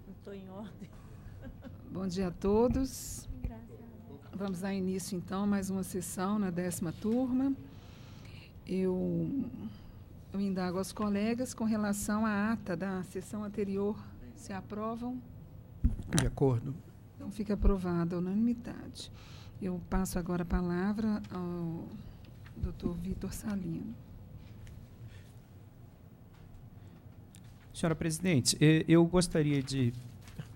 Estou em ordem. Bom dia a todos. Vamos dar início, então, a mais uma sessão na 10ª turma. Eu indago aos colegas com relação à ata da sessão anterior. Se aprovam? De acordo. Então, fica aprovada a unanimidade. Eu passo agora a palavra ao doutor Vitor Salino. Senhora presidente, eu gostaria de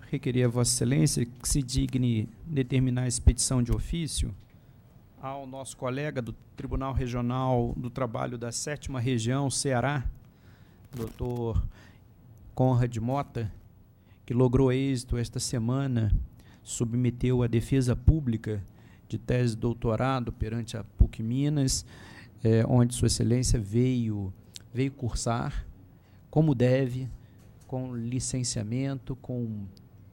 requerer a Vossa Excelência que se digne determinar a expedição de ofício ao nosso colega do Tribunal Regional do Trabalho da 7ª Região, Ceará, doutor Conrad Mota, que logrou êxito esta semana, submeteu a defesa pública de tese de doutorado perante a PUC Minas, onde Sua Excelência veio cursar, como deve, com licenciamento, com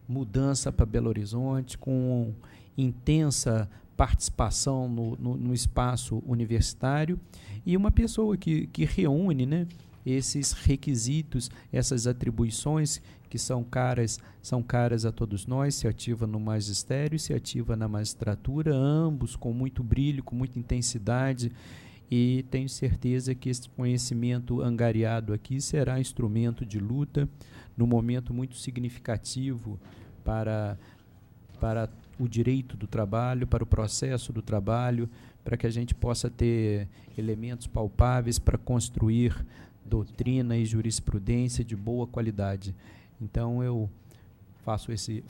mudança para Belo Horizonte, com intensa participação no espaço universitário, e uma pessoa que reúne, né, esses requisitos, essas atribuições que são caras a todos nós, se ativa no magistério, se ativa na magistratura, ambos com muito brilho, com muita intensidade, e tenho certeza que esse conhecimento angariado aqui será instrumento de luta num momento muito significativo para o direito do trabalho, para o processo do trabalho, para que a gente possa ter elementos palpáveis para construir doutrina e jurisprudência de boa qualidade. Então, eu faço esse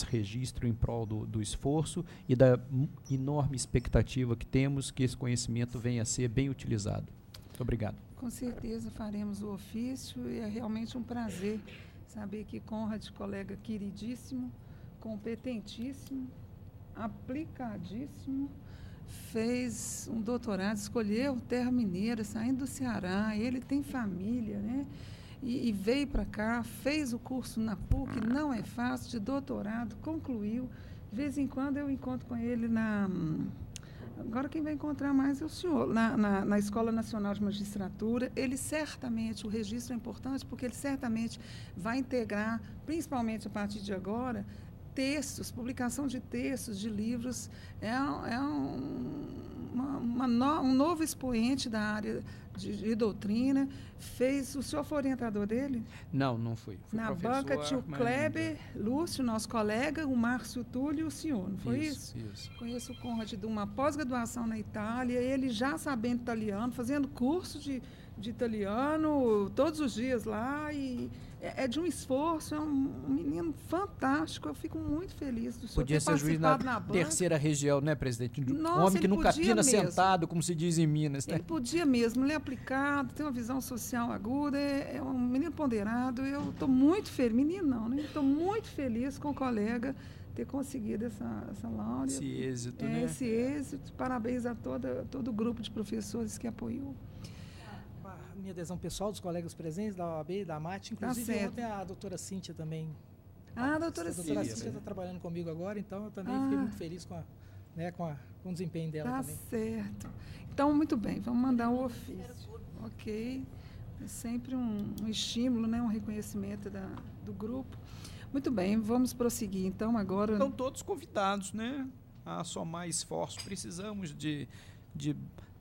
registro em prol do esforço e da enorme expectativa que temos que esse conhecimento venha a ser bem utilizado. Muito obrigado. Com certeza faremos o ofício e é realmente um prazer saber que Conrad, colega queridíssimo, competentíssimo, aplicadíssimo, fez um doutorado, escolheu Terra Mineira, saindo do Ceará, ele tem família, né? E veio para cá, fez o curso na PUC, não é fácil, de doutorado, concluiu. De vez em quando eu encontro com ele agora quem vai encontrar mais é o senhor, na Escola Nacional de Magistratura. Ele certamente, o registro é importante, porque ele certamente vai integrar, principalmente a partir de agora, textos, publicação de textos, de livros. Um novo expoente da área de doutrina. O senhor foi orientador dele? Não fui. Fui na banca, tio Kleber, Lúcio, nosso colega, o Márcio Túlio e o senhor, não foi isso? Isso. Conheço o Conrad de uma pós-graduação na Itália, ele já sabendo italiano, fazendo curso de italiano todos os dias lá, e é de um esforço, é um menino fantástico, eu fico muito feliz do senhor Podia ter ser juiz na banca. terceira região, né, presidente? Nossa, um homem que nunca pina mesmo. Sentado, como se diz em Minas, né? Ele podia mesmo, ele é aplicado, tem uma visão social aguda, é um menino ponderado. Eu estou muito feliz, menino não, né? Estou muito feliz com o colega ter conseguido essa laurea. Esse êxito, né? Esse êxito, parabéns a todo o grupo de professores que apoiou. Minha adesão pessoal dos colegas presentes, da OAB e da MAT, inclusive ontem a doutora Cíntia também. A doutora Cíntia está trabalhando comigo agora, então eu também fiquei muito feliz com o desempenho dela também. Tá certo. Então, muito bem, vamos mandar o ofício. Ok. É sempre um estímulo, né, um reconhecimento do grupo. Muito bem, vamos prosseguir então agora. Estão todos convidados, né, a somar esforços. Precisamos de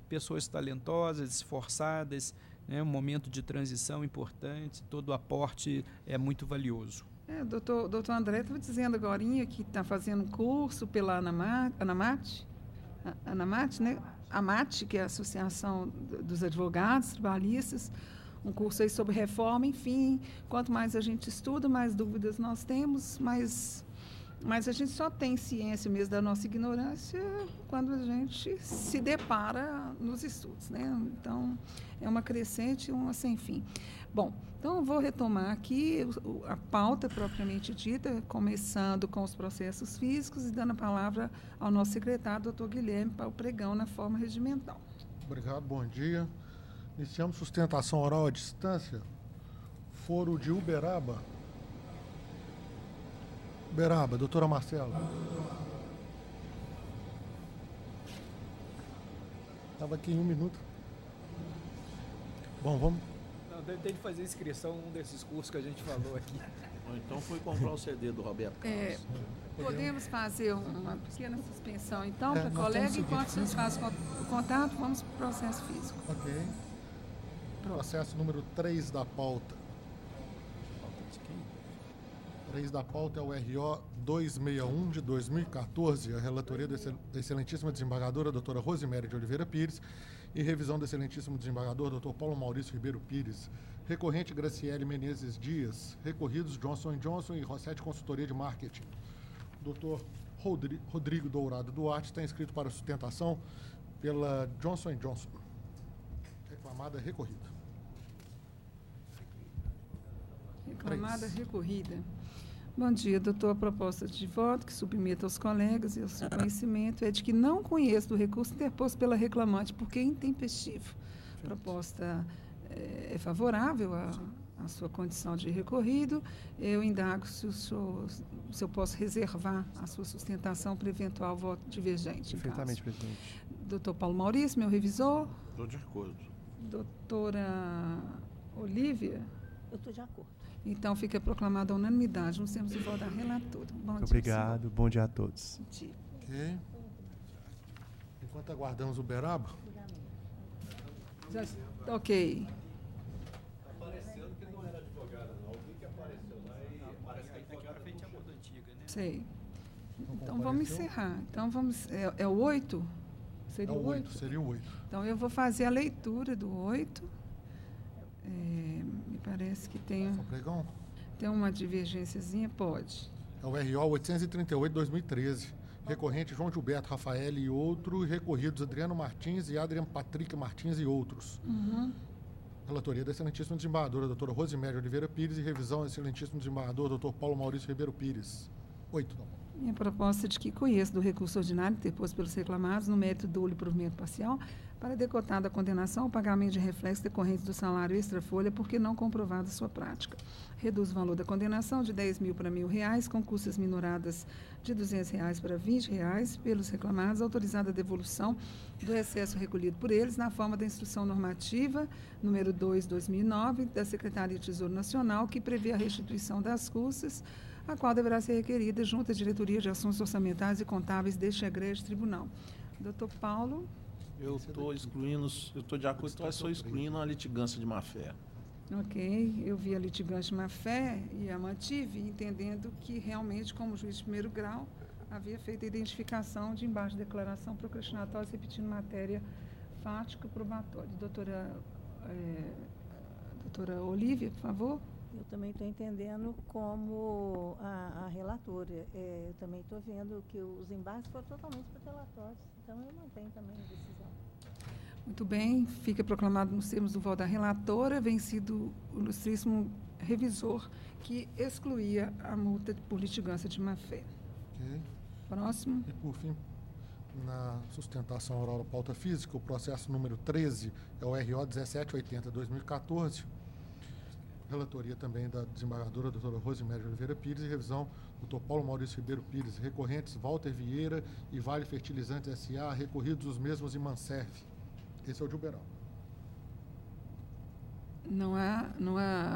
pessoas talentosas, esforçadas, né, um momento de transição importante, todo o aporte é muito valioso. Doutor André estava dizendo agora que está fazendo um curso pela ANAMAT, né? AMAT, que é a Associação dos Advogados Trabalhistas, um curso aí sobre reforma. Enfim, quanto mais a gente estuda, mais dúvidas nós temos, mas a gente só tem ciência mesmo da nossa ignorância quando a gente se depara nos estudos, né? Então, é uma crescente, uma sem fim. Bom, então eu vou retomar aqui a pauta propriamente dita, começando com os processos físicos e dando a palavra ao nosso secretário, doutor Guilherme, para o pregão na forma regimental. Obrigado, bom dia. Iniciamos sustentação oral à distância, foro de Uberaba. Doutora Marcela. Estava aqui em 1 minuto. Bom, vamos. Não, deve ter de fazer inscrição num desses cursos que a gente falou aqui. Ou então foi comprar o CD do Roberto Carlos. Podemos fazer uma pequena suspensão, então, para colega, enquanto vocês fazem o contato, vamos para o processo físico. Ok. Processo número 3 da pauta. 3 da pauta é o RO 261 de 2014, a relatoria da excelentíssima desembargadora doutora Rosiméria de Oliveira Pires e revisão do excelentíssimo desembargador doutor Paulo Maurício Ribeiro Pires. Recorrente Graciele Menezes Dias, recorridos Johnson & Johnson e Rossetti Consultoria de Marketing. Doutor Rodrigo Dourado Duarte está inscrito para sustentação pela Johnson & Johnson. Reclamada recorrida. Reclamada recorrida. Bom dia, doutor. A proposta de voto que submeto aos colegas e ao seu conhecimento é de que não conheço do recurso interposto pela reclamante, porque é intempestivo. A proposta é favorável à sua condição de recorrido. Eu indago se eu posso reservar a sua sustentação para eventual voto divergente. Perfeitamente, presidente. Doutor Paulo Maurício, meu revisor. Estou de acordo. Doutora Olívia. Eu estou de acordo. Então, fica proclamada a unanimidade. Nós temos o voto da relatora. Muito obrigado. Senhor. Bom dia a todos. Bom dia. Ok. Enquanto aguardamos o Uberaba. Ok. Aparecendo que não era advogada, não. Alguém que apareceu lá e parece que Naquela hora feita a moda antiga, né? Sei. Então, vamos encerrar. Então, vamos... É o 8? Seria o 8? Seria o 8. Então, eu vou fazer a leitura do 8. Me parece que tem uma divergênciazinha, pode. É o RO 838-2013. Recorrente João Gilberto Rafael e outros. Recorridos Adriano Martins e Adriano Patrick Martins e outros. Relatoria da excelentíssima desembargadora doutora Rosiméria Oliveira Pires e revisão do excelentíssimo desembargador doutor Paulo Maurício Ribeiro Pires. 8. Minha proposta é de que conheço do recurso ordinário interposto pelos reclamados no mérito do e provimento parcial para decotar da condenação o pagamento de reflexos decorrentes do salário extra-folha porque não comprovada sua prática. Reduz o valor da condenação de 10 mil para R$1.000, com custas minoradas de R$200 para R$20 pelos reclamados, autorizada a devolução do excesso recolhido por eles na forma da instrução normativa número 2/2009 da Secretaria de Tesouro Nacional, que prevê a restituição das custas, a qual deverá ser requerida junto à Diretoria de Assuntos Orçamentários e Contábeis deste egrégio tribunal. Doutor Paulo. Eu estou de acordo, então eu estou excluindo a litigância de má-fé. Ok, eu vi a litigância de má-fé e a mantive, entendendo que realmente, como juiz de primeiro grau, havia feito a identificação de embaixo de declaração procrastinatória, repetindo matéria fática probatória. Doutora Olívia, por favor. Eu também estou entendendo como a relatora. Eu também estou vendo que os embargos foram totalmente protelatórios. Então, eu mantenho também a decisão. Muito bem. Fica proclamado nos termos do voto da relatora, vencido o ilustríssimo revisor que excluía a multa por litigância de má-fé. Ok. Próximo. E, por fim, na sustentação oral da pauta física, o processo número 13 é o RO 1780-2014. Relatoria também da desembargadora doutora Rosiméria Oliveira Pires e revisão doutor Paulo Maurício Ribeiro Pires. Recorrentes Walter Vieira e Vale Fertilizantes S.A., recorridos os mesmos em Manserv. Esse é o de Uberaba. Não há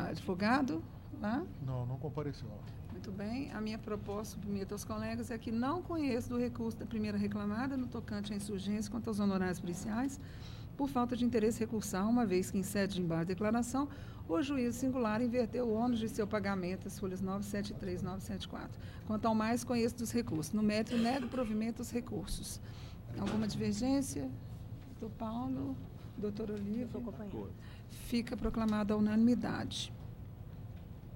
advogado lá? Não compareceu. Muito bem. A minha proposta, submeto aos colegas, é que não conheço do recurso da primeira reclamada no tocante à insurgência quanto aos honorários policiais, por falta de interesse recursal, uma vez que em sede de embargo de declaração, o juízo singular inverteu o ônus de seu pagamento, as folhas 973 e 974. Quanto ao mais, conheço dos recursos. No mérito, nego provimento dos recursos. Alguma divergência? Doutor Paulo, doutor Olívia? Fica proclamada a unanimidade.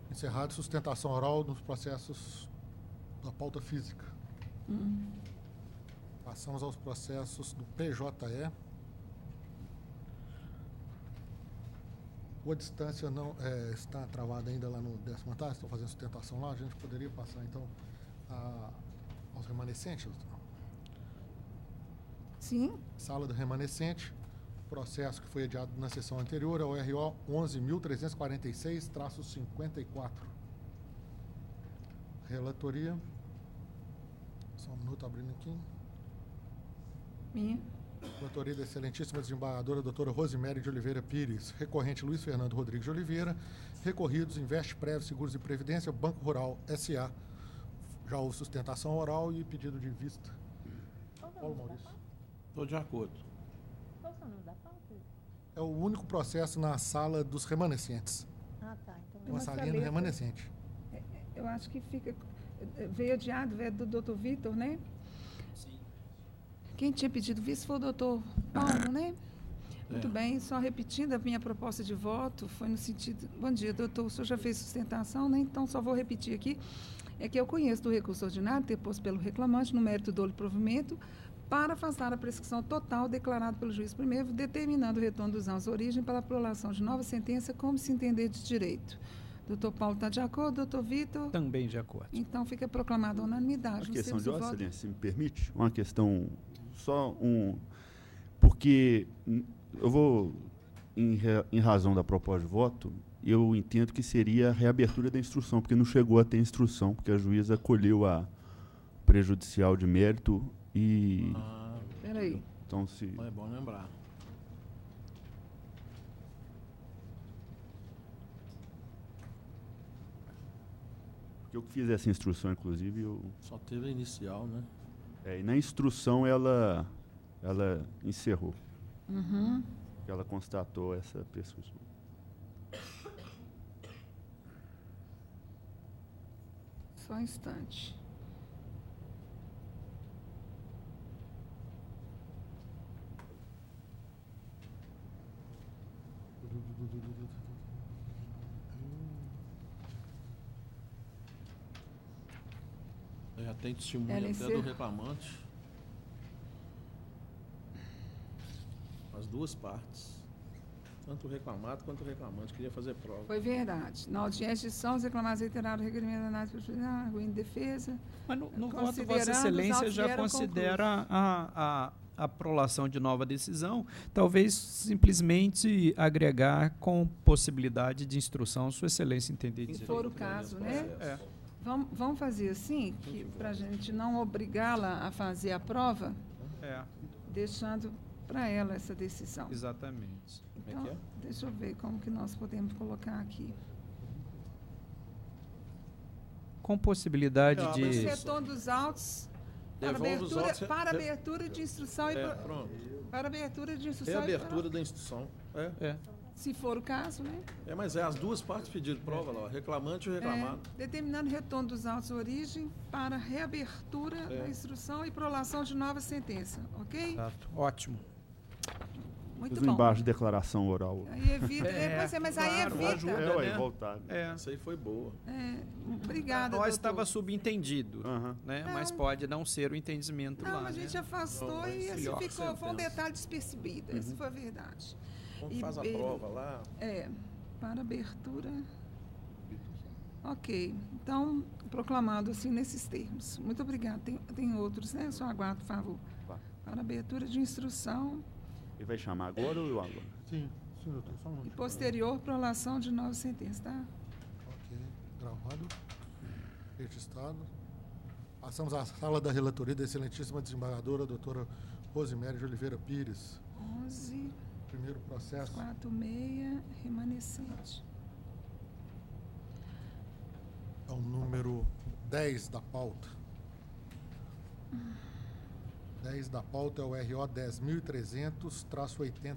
Encerrado sustentação oral nos processos da pauta física. Passamos aos processos do PJE. A distância não está travada ainda lá no 10º andar, estão fazendo sustentação lá, a gente poderia passar então aos remanescentes? Sim. Sala do remanescente, processo que foi adiado na sessão anterior é o RO 11.346-54. Relatoria. Só um minuto abrindo aqui. Minha. Relatoria da excelentíssima desembargadora doutora Rosemary de Oliveira Pires, recorrente Luiz Fernando Rodrigues de Oliveira, recorridos Investe Prévio Seguros e Previdência, Banco Rural S.A. Já houve sustentação oral e pedido de vista. Paulo Maurício. Estou de acordo. Qual é o nome da pauta? É o único processo na sala dos remanescentes. Ah, tá. Então, Uma salinha do remanescente. Eu acho que fica... Veio adiado, veio do doutor Vitor, né? Sim. Quem tinha pedido visto foi o doutor Paulo, né? Muito bem, só repetindo a minha proposta de voto, foi no sentido... Bom dia, doutor, o senhor já fez sustentação, né? Então, só vou repetir aqui. É que eu conheço do recurso ordinário, deposto pelo reclamante, no mérito do provimento, para afastar a prescrição total declarada pelo juiz primeiro, determinando o retorno dos anos de origem para a prolação de nova sentença, como se entender de direito. Doutor Paulo está de acordo, doutor Vitor? Também de acordo. Então, fica proclamada a unanimidade. Uma questão de voto. ordem, se me permite, uma questão, porque eu vou, em razão da proposta de voto, eu entendo que seria a reabertura da instrução, porque não chegou a ter instrução, porque a juíza acolheu a prejudicial de mérito e... Peraí. Então, se... É bom lembrar. Eu que fiz essa instrução, inclusive, eu... Só teve a inicial, né? E na instrução ela encerrou. Uhum. Ela constatou essa prescrição. Só um instante. Já tem testemunha LC. até do reclamante. As duas partes. Tanto o reclamado quanto o reclamante queria fazer prova. Foi verdade. Na audiência de São, os reclamados reiteraram o requerimento da análise arguido em defesa. Mas no voto, Vossa Considerando, os Excelência autos já vieram considera a prolação de nova decisão, talvez simplesmente agregar com possibilidade de instrução, Sua Excelência entender Se direito. for o caso, né? É. Vamos fazer assim, para a gente não obrigá-la a fazer a prova, deixando para ela essa decisão. Exatamente. Então, deixa eu ver como que nós podemos colocar aqui. Com possibilidade Ah, de... mas Retorno dos autos para Devolve os autos, abertura de instrução e pronto. para abertura de instrução Reabertura da instrução. se for o caso, né? Mas as duas partes pediram prova lá, o reclamante e o reclamado. Determinando retorno dos autos de origem para reabertura da instrução e prolação de nova sentença, ok? Exato. Ótimo. Muito Fiz bom. embaixo de declaração oral. Aí evita, mas aí claro, evita. ajuda, né? Voltar. Isso aí foi boa. Obrigada, Nós doutor. estava subentendido, né? Não. Mas pode não ser o entendimento Não, lá, a gente né? afastou e assim melhor ficou, foi um sentença. detalhe despercebido, essa foi a verdade. Como faz a prova lá? Para abertura. Ok, então, proclamado assim nesses termos. Muito obrigada. Tem outros, né? Só aguardo, por favor. Para abertura de instrução Ele vai chamar agora ou eu agora? Sim, doutor. Só um e minuto. posterior prolação de nova sentença, tá? Ok, gravado, registrado. Passamos à sala da relatoria da excelentíssima desembargadora, doutora Rosemary de Oliveira Pires. 11, Primeiro processo. 46, remanescente. É o número 10 da pauta. 10 da pauta é o RO 10.300-80.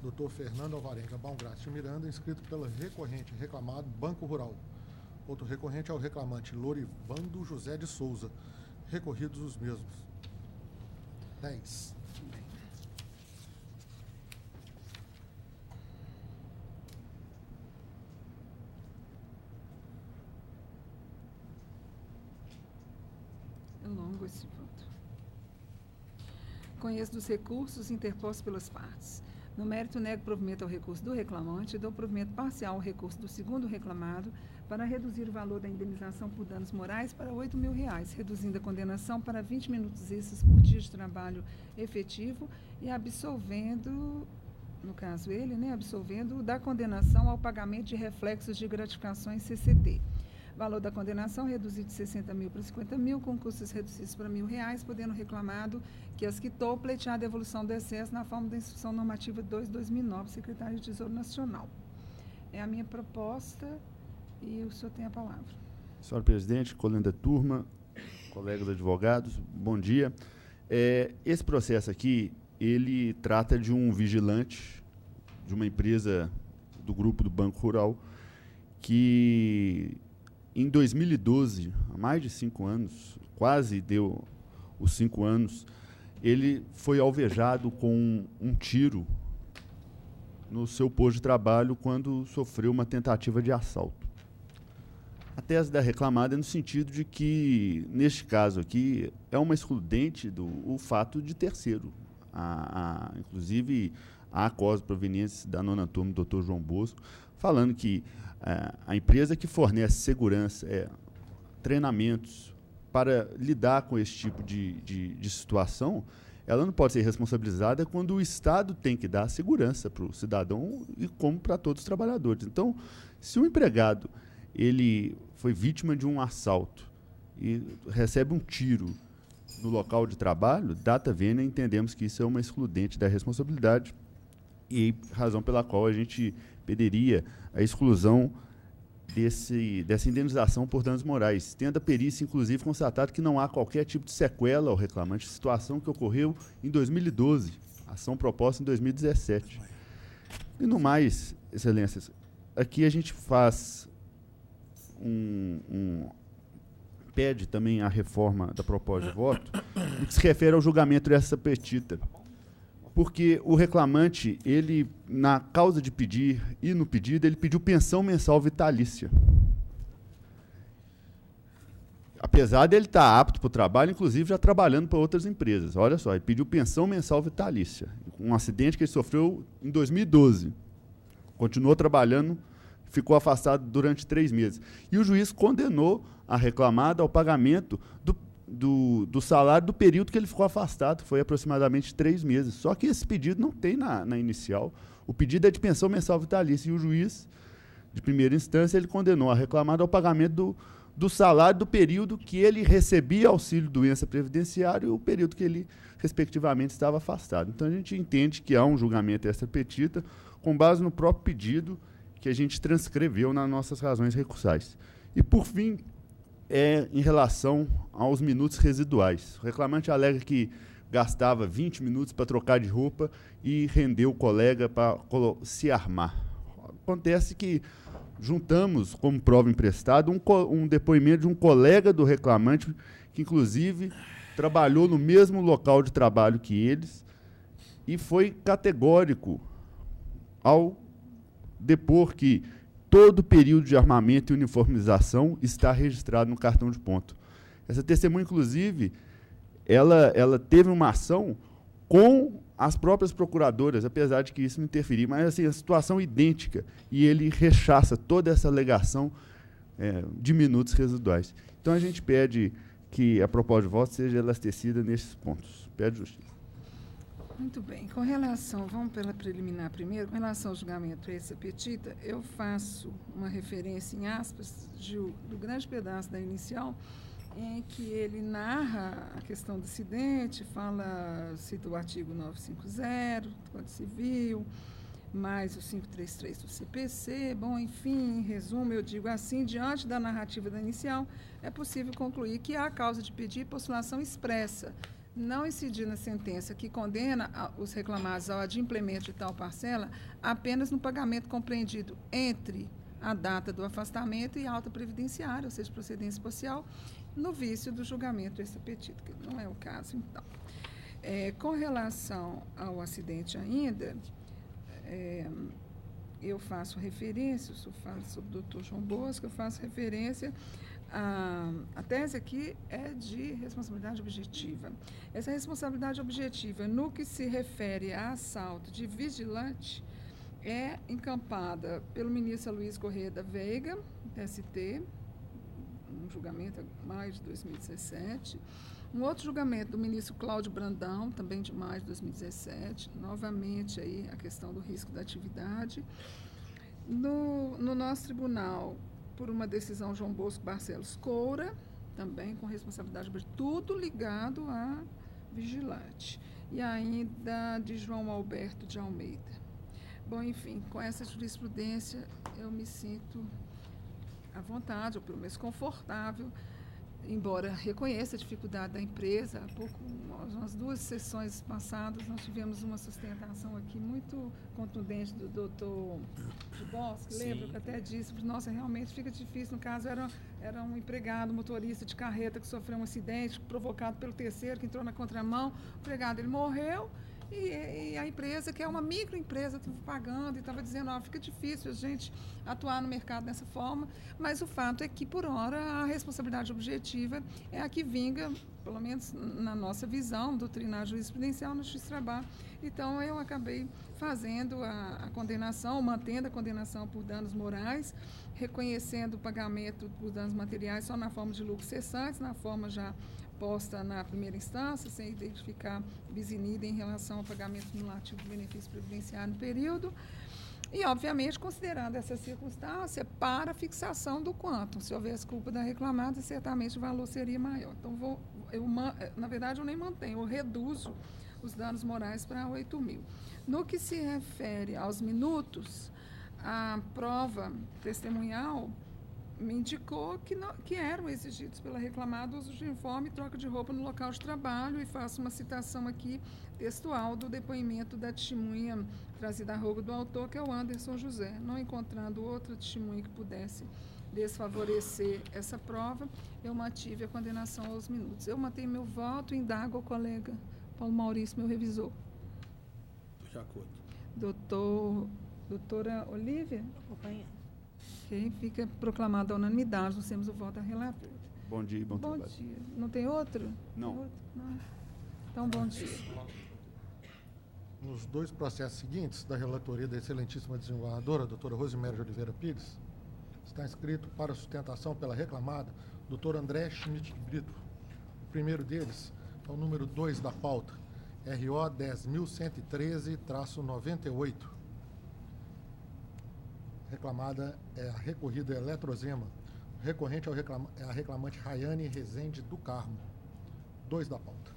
Dr. Fernando Alvarenga Baumgrast Miranda, inscrito pela recorrente reclamado Banco Rural. Outro recorrente é o reclamante Lorivando José de Souza. Recorridos os mesmos. 10. É longo esse voto. Conheço dos recursos interpostos pelas partes. No mérito, nego provimento ao recurso do reclamante e dou provimento parcial ao recurso do segundo reclamado para reduzir o valor da indenização por danos morais para R$ 8.000, reduzindo a condenação para 20 minutos extras por dia de trabalho efetivo e absolvendo, no caso ele, absolvendo da condenação ao pagamento de reflexos de gratificações CCT. Valor da condenação reduzido de 60 mil para 50 mil, com custos reduzidos para R$1.000, podendo o reclamado que as quitou pleitear a devolução do excesso na forma da Instrução Normativa 2/2009, Secretaria de Tesouro Nacional. É a minha proposta e o senhor tem a palavra. Senhora presidente, colega da turma, colegas advogados, bom dia. Esse processo aqui, ele trata de um vigilante de uma empresa do grupo do Banco Rural que, em 2012, há mais de 5 anos, quase deu os 5 anos, ele foi alvejado com um tiro no seu posto de trabalho quando sofreu uma tentativa de assalto. A tese da reclamada é no sentido de que, neste caso aqui, é uma excludente o fato de terceiro. Inclusive, há causa proveniente da 9ª turma do Dr. João Bosco, falando que a empresa que fornece segurança, treinamentos para lidar com esse tipo de situação, ela não pode ser responsabilizada quando o Estado tem que dar segurança para o cidadão e como para todos os trabalhadores. Então, se o empregado ele foi vítima de um assalto e recebe um tiro no local de trabalho, data vênia, entendemos que isso é uma excludente da responsabilidade e razão pela qual a gente pediria a exclusão dessa indenização por danos morais, tendo a perícia, inclusive, constatado que não há qualquer tipo de sequela ao reclamante, situação que ocorreu em 2012, ação proposta em 2017. E no mais, excelências, aqui a gente faz pede também a reforma da proposta de voto, no que se refere ao julgamento dessa petita. Porque o reclamante, ele, na causa de pedir e no pedido, ele pediu pensão mensal vitalícia. Apesar dele estar apto para o trabalho, inclusive já trabalhando para outras empresas. Olha só, ele pediu pensão mensal vitalícia. Um acidente que ele sofreu em 2012. Continuou trabalhando, ficou afastado durante 3 meses. E o juiz condenou a reclamada ao pagamento do salário do período que ele ficou afastado, que foi aproximadamente 3 meses. Só que esse pedido não tem na inicial. O pedido é de pensão mensal vitalícia. E o juiz, de primeira instância, ele condenou a reclamada ao pagamento do salário do período que ele recebia auxílio-doença previdenciário e o período que ele, respectivamente, estava afastado. Então, a gente entende que há um julgamento extra petita com base no próprio pedido que a gente transcreveu nas nossas razões recursais. E, por fim, em relação aos minutos residuais. O reclamante alega que gastava 20 minutos para trocar de roupa e rendeu o colega para se armar. Acontece que juntamos como prova emprestada um depoimento de um colega do reclamante, que, inclusive, trabalhou no mesmo local de trabalho que eles e foi categórico ao depor que todo o período de armamento e uniformização está registrado no cartão de ponto. Essa testemunha, inclusive, ela teve uma ação com as próprias procuradoras, apesar de que isso não interferir, mas assim, a situação idêntica, e ele rechaça toda essa alegação de minutos residuais. Então, a gente pede que a proposta de voto seja elastecida nesses pontos. Pede justiça. Muito bem. Com relação, vamos pela preliminar primeiro, com relação ao julgamento essa petita, eu faço uma referência em aspas do grande pedaço da inicial, em que ele narra a questão do acidente, cita o artigo 950 do Código Civil, mais o 533 do CPC. Bom, enfim, em resumo, eu digo assim, diante da narrativa da inicial, é possível concluir que há causa de pedir postulação expressa, não incidir na sentença que condena os reclamados ao adimplemento de tal parcela apenas no pagamento compreendido entre a data do afastamento e a alta previdenciária, ou seja, procedência social, no vício do julgamento dessa petita, que não é o caso, então. Com relação ao acidente ainda, eu faço referência, eu falo sobre o Dr. João Bosco, eu faço referência a tese aqui é de responsabilidade objetiva. Essa responsabilidade objetiva, no que se refere a assalto de vigilante, é encampada pelo ministro Luiz Correia da Veiga, TST, um julgamento em maio de 2017. Um outro julgamento do ministro Cláudio Brandão, também de maio de 2017, novamente aí a questão do risco da atividade. No nosso tribunal, por uma decisão João Bosco Barcelos Coura, também com responsabilidade, tudo ligado a vigilante. E ainda de João Alberto de Almeida. Bom, enfim, com essa jurisprudência eu me sinto à vontade, ou pelo menos confortável, embora reconheça a dificuldade da empresa. Há pouco, nas 2 sessões passadas, nós tivemos uma sustentação aqui muito contundente do doutor de Bosque, lembra que até disse, nossa, realmente fica difícil. No caso, era um empregado, motorista de carreta que sofreu um acidente provocado pelo terceiro, que entrou na contramão. O empregado, ele morreu. E a empresa, que é uma microempresa, estava pagando e estava dizendo, fica difícil a gente atuar no mercado dessa forma, mas o fato é que, por hora, a responsabilidade objetiva é a que vinga, pelo menos na nossa visão, doutrinária jurisprudencial no Justiça do Trabalho. Então, eu acabei fazendo a condenação, mantendo a condenação por danos morais, reconhecendo o pagamento por danos materiais só na forma de lucros cessantes, na forma já posta na primeira instância, sem identificar bis in idem em relação ao pagamento cumulativo do benefício previdenciário no período, e, obviamente, considerando essa circunstância para a fixação do quantum. Se houvesse culpa da reclamada, certamente o valor seria maior. Então, na verdade, eu nem mantenho, eu reduzo os danos morais para 8.000. No que se refere aos minutos, a prova testemunhal me indicou que eram exigidos pela reclamada uso de uniforme e troca de roupa no local de trabalho, e faço uma citação aqui textual do depoimento da testemunha trazida a rogo do autor, que é o Anderson José. Não encontrando outra testemunha que pudesse desfavorecer essa prova, eu mantive a condenação aos minutos. Eu mantenho meu voto e indago ao colega Paulo Maurício, meu revisor. De acordo. Doutora Olívia? Acompanhando. Ok, fica proclamada a unanimidade, nós temos o voto da relatora. Bom dia e bom trabalho. Bom dia. Não tem outro? Não. Tem outro? Não. Então, bom dia. Nos 2 processos seguintes, da relatoria da excelentíssima desembargadora, doutora Rosiméria de Oliveira Pires, está inscrito para sustentação pela reclamada, doutor André Schmidt Brito. O primeiro deles é o número 2 da pauta, RO 10.113-98. Reclamada é a recorrida Eletrozema. O recorrente é a reclamante Rayane Rezende do Carmo. 2 da pauta.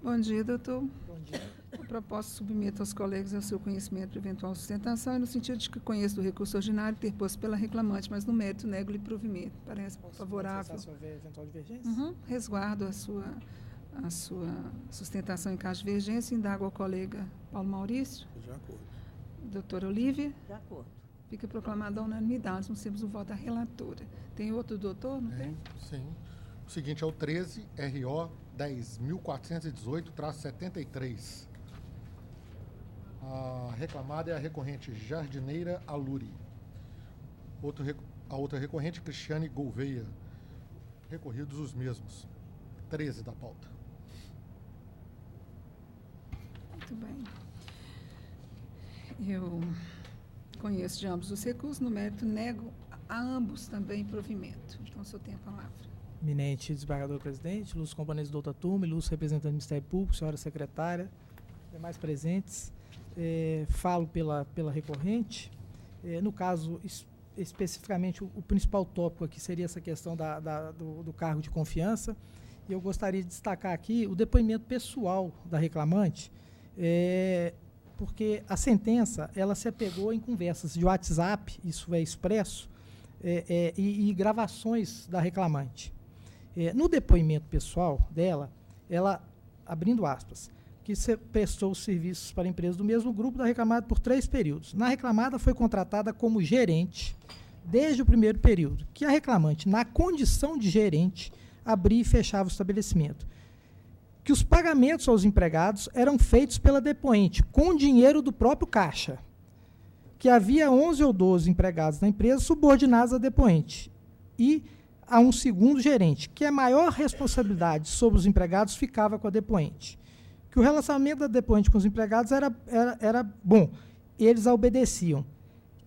Bom dia, doutor. Bom dia. A proposta submete aos colegas ao seu conhecimento de eventual sustentação, e no sentido de que conheço do recurso ordinário interposto pela reclamante, mas no mérito nego-lhe provimento. Parece favorável. Se houver eventual divergência? Resguardo a sua sustentação em caso de divergência. Indago ao colega Paulo Maurício. De acordo. Doutora Olívia? De acordo. Fica proclamada a unanimidade, nós temos o voto da relatora. Tem outro doutor, não tem? Sim. O seguinte é o 13, RO 10.418-73. A reclamada é a recorrente Jardineira Aluri. A outra recorrente, Cristiane Gouveia. Recorridos os mesmos. 13 da pauta. Muito bem. Eu conheço de ambos os recursos, no mérito nego a ambos também provimento. Então, o senhor tem a palavra. Eminente desembargador-presidente, ilustres componentes da outra turma, ilustres representantes do Ministério Público, senhora secretária, demais presentes. Falo pela recorrente. No caso, especificamente, o principal tópico aqui seria essa questão do cargo de confiança. E eu gostaria de destacar aqui o depoimento pessoal da reclamante, porque a sentença ela se apegou em conversas de WhatsApp, isso é expresso, e gravações da reclamante. No depoimento pessoal dela, ela, abrindo aspas, que prestou serviços para empresas do mesmo grupo da reclamada por 3 períodos. Na reclamada foi contratada como gerente desde o primeiro período, que a reclamante, na condição de gerente, abria e fechava o estabelecimento. Que os pagamentos aos empregados eram feitos pela depoente, com dinheiro do próprio caixa. Que havia 11 ou 12 empregados na empresa subordinados à depoente. E a um segundo gerente, que a maior responsabilidade sobre os empregados ficava com a depoente. Que o relacionamento da depoente com os empregados era bom, eles a obedeciam.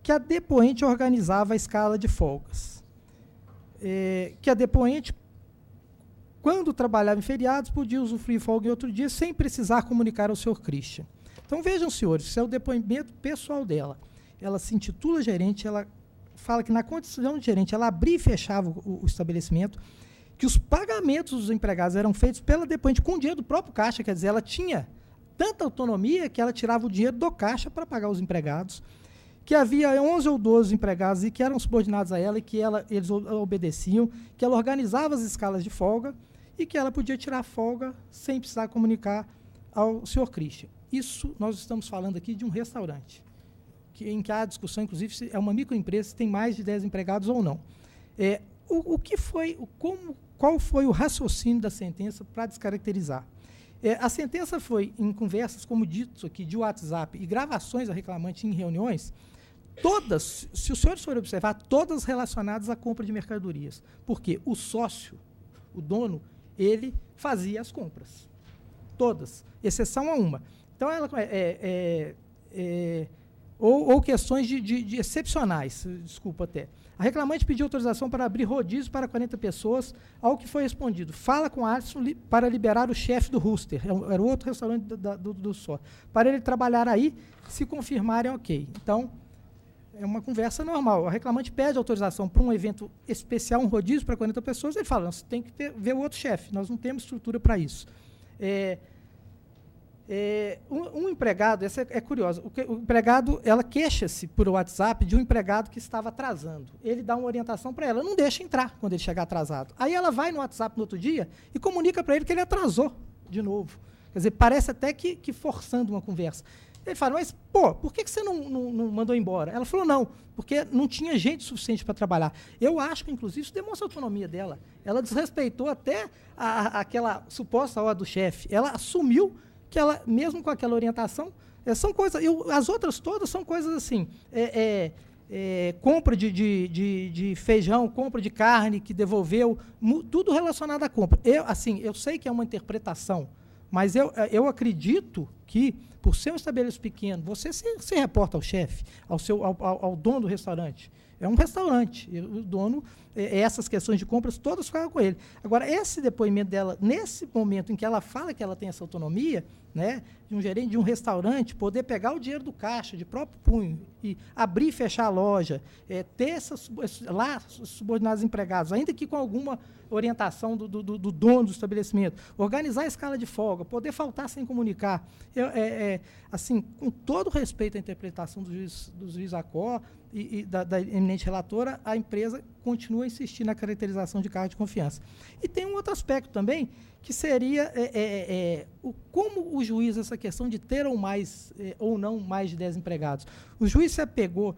Que a depoente organizava a escala de folgas. Que a depoente, quando trabalhava em feriados, podia usufruir folga em outro dia, sem precisar comunicar ao senhor Christian. Então, vejam, senhores, isso é o depoimento pessoal dela. Ela se intitula gerente, ela fala que na condição de gerente, ela abria e fechava o estabelecimento, que os pagamentos dos empregados eram feitos pela depoente com o dinheiro do próprio caixa, quer dizer, ela tinha tanta autonomia que ela tirava o dinheiro do caixa para pagar os empregados, que havia 11 ou 12 empregados e que eram subordinados a ela e que eles obedeciam, que ela organizava as escalas de folga e que ela podia tirar folga sem precisar comunicar ao senhor Christian. Isso nós estamos falando aqui de um restaurante, em que há discussão, inclusive, se é uma microempresa, se tem mais de 10 empregados ou não. Qual foi o raciocínio da sentença para descaracterizar? A sentença foi, em conversas, como dito aqui, de WhatsApp e gravações da reclamante em reuniões, todas, se os senhores forem observar, todas relacionadas à compra de mercadorias. Porque o sócio, o dono, ele fazia as compras. Todas, exceção a uma. Então, ela ou questões de excepcionais, desculpa até. A reclamante pediu autorização para abrir rodízio para 40 pessoas, ao que foi respondido: fala com a Alisson para liberar o chefe do Rooster, era o outro restaurante do SOR, para ele trabalhar aí, se confirmarem, ok. Então, é uma conversa normal. A reclamante pede autorização para um evento especial, um rodízio para 40 pessoas, ele fala: você tem que ver o outro chefe, nós não temos estrutura para isso. Um empregado, essa é curiosa, o empregado, ela queixa-se por WhatsApp de um empregado que estava atrasando. Ele dá uma orientação para ela, não deixa entrar quando ele chegar atrasado. Aí ela vai no WhatsApp no outro dia e comunica para ele que ele atrasou de novo. Quer dizer, parece até que forçando uma conversa. Ele fala: mas, por que você não mandou embora? Ela falou: não, porque não tinha gente suficiente para trabalhar. Eu acho que, inclusive, isso demonstra a autonomia dela. Ela desrespeitou até aquela suposta ordem do chefe. Ela assumiu que ela, mesmo com aquela orientação, são coisas, as outras todas são coisas assim, compra de feijão, compra de carne que devolveu, tudo relacionado à compra. Eu sei que é uma interpretação, mas eu acredito que, por ser um estabelecimento pequeno, você se reporta ao chefe, ao dono do restaurante. É um restaurante, o dono, essas questões de compras, todas ficam com ele. Agora, esse depoimento dela, nesse momento em que ela fala que ela tem essa autonomia, né, de um gerente de um restaurante, poder pegar o dinheiro do caixa de próprio punho e abrir e fechar a loja, ter lá subordinados empregados, ainda que com alguma orientação do dono do estabelecimento, organizar a escala de folga, poder faltar sem comunicar. Assim, com todo respeito à interpretação do juiz Acó e da eminente relatora, a empresa continua a insistir na caracterização de cargo de confiança. E tem um outro aspecto também, que seria como o juiz, essa questão de ter ou não mais de 10 empregados. O juiz se apegou,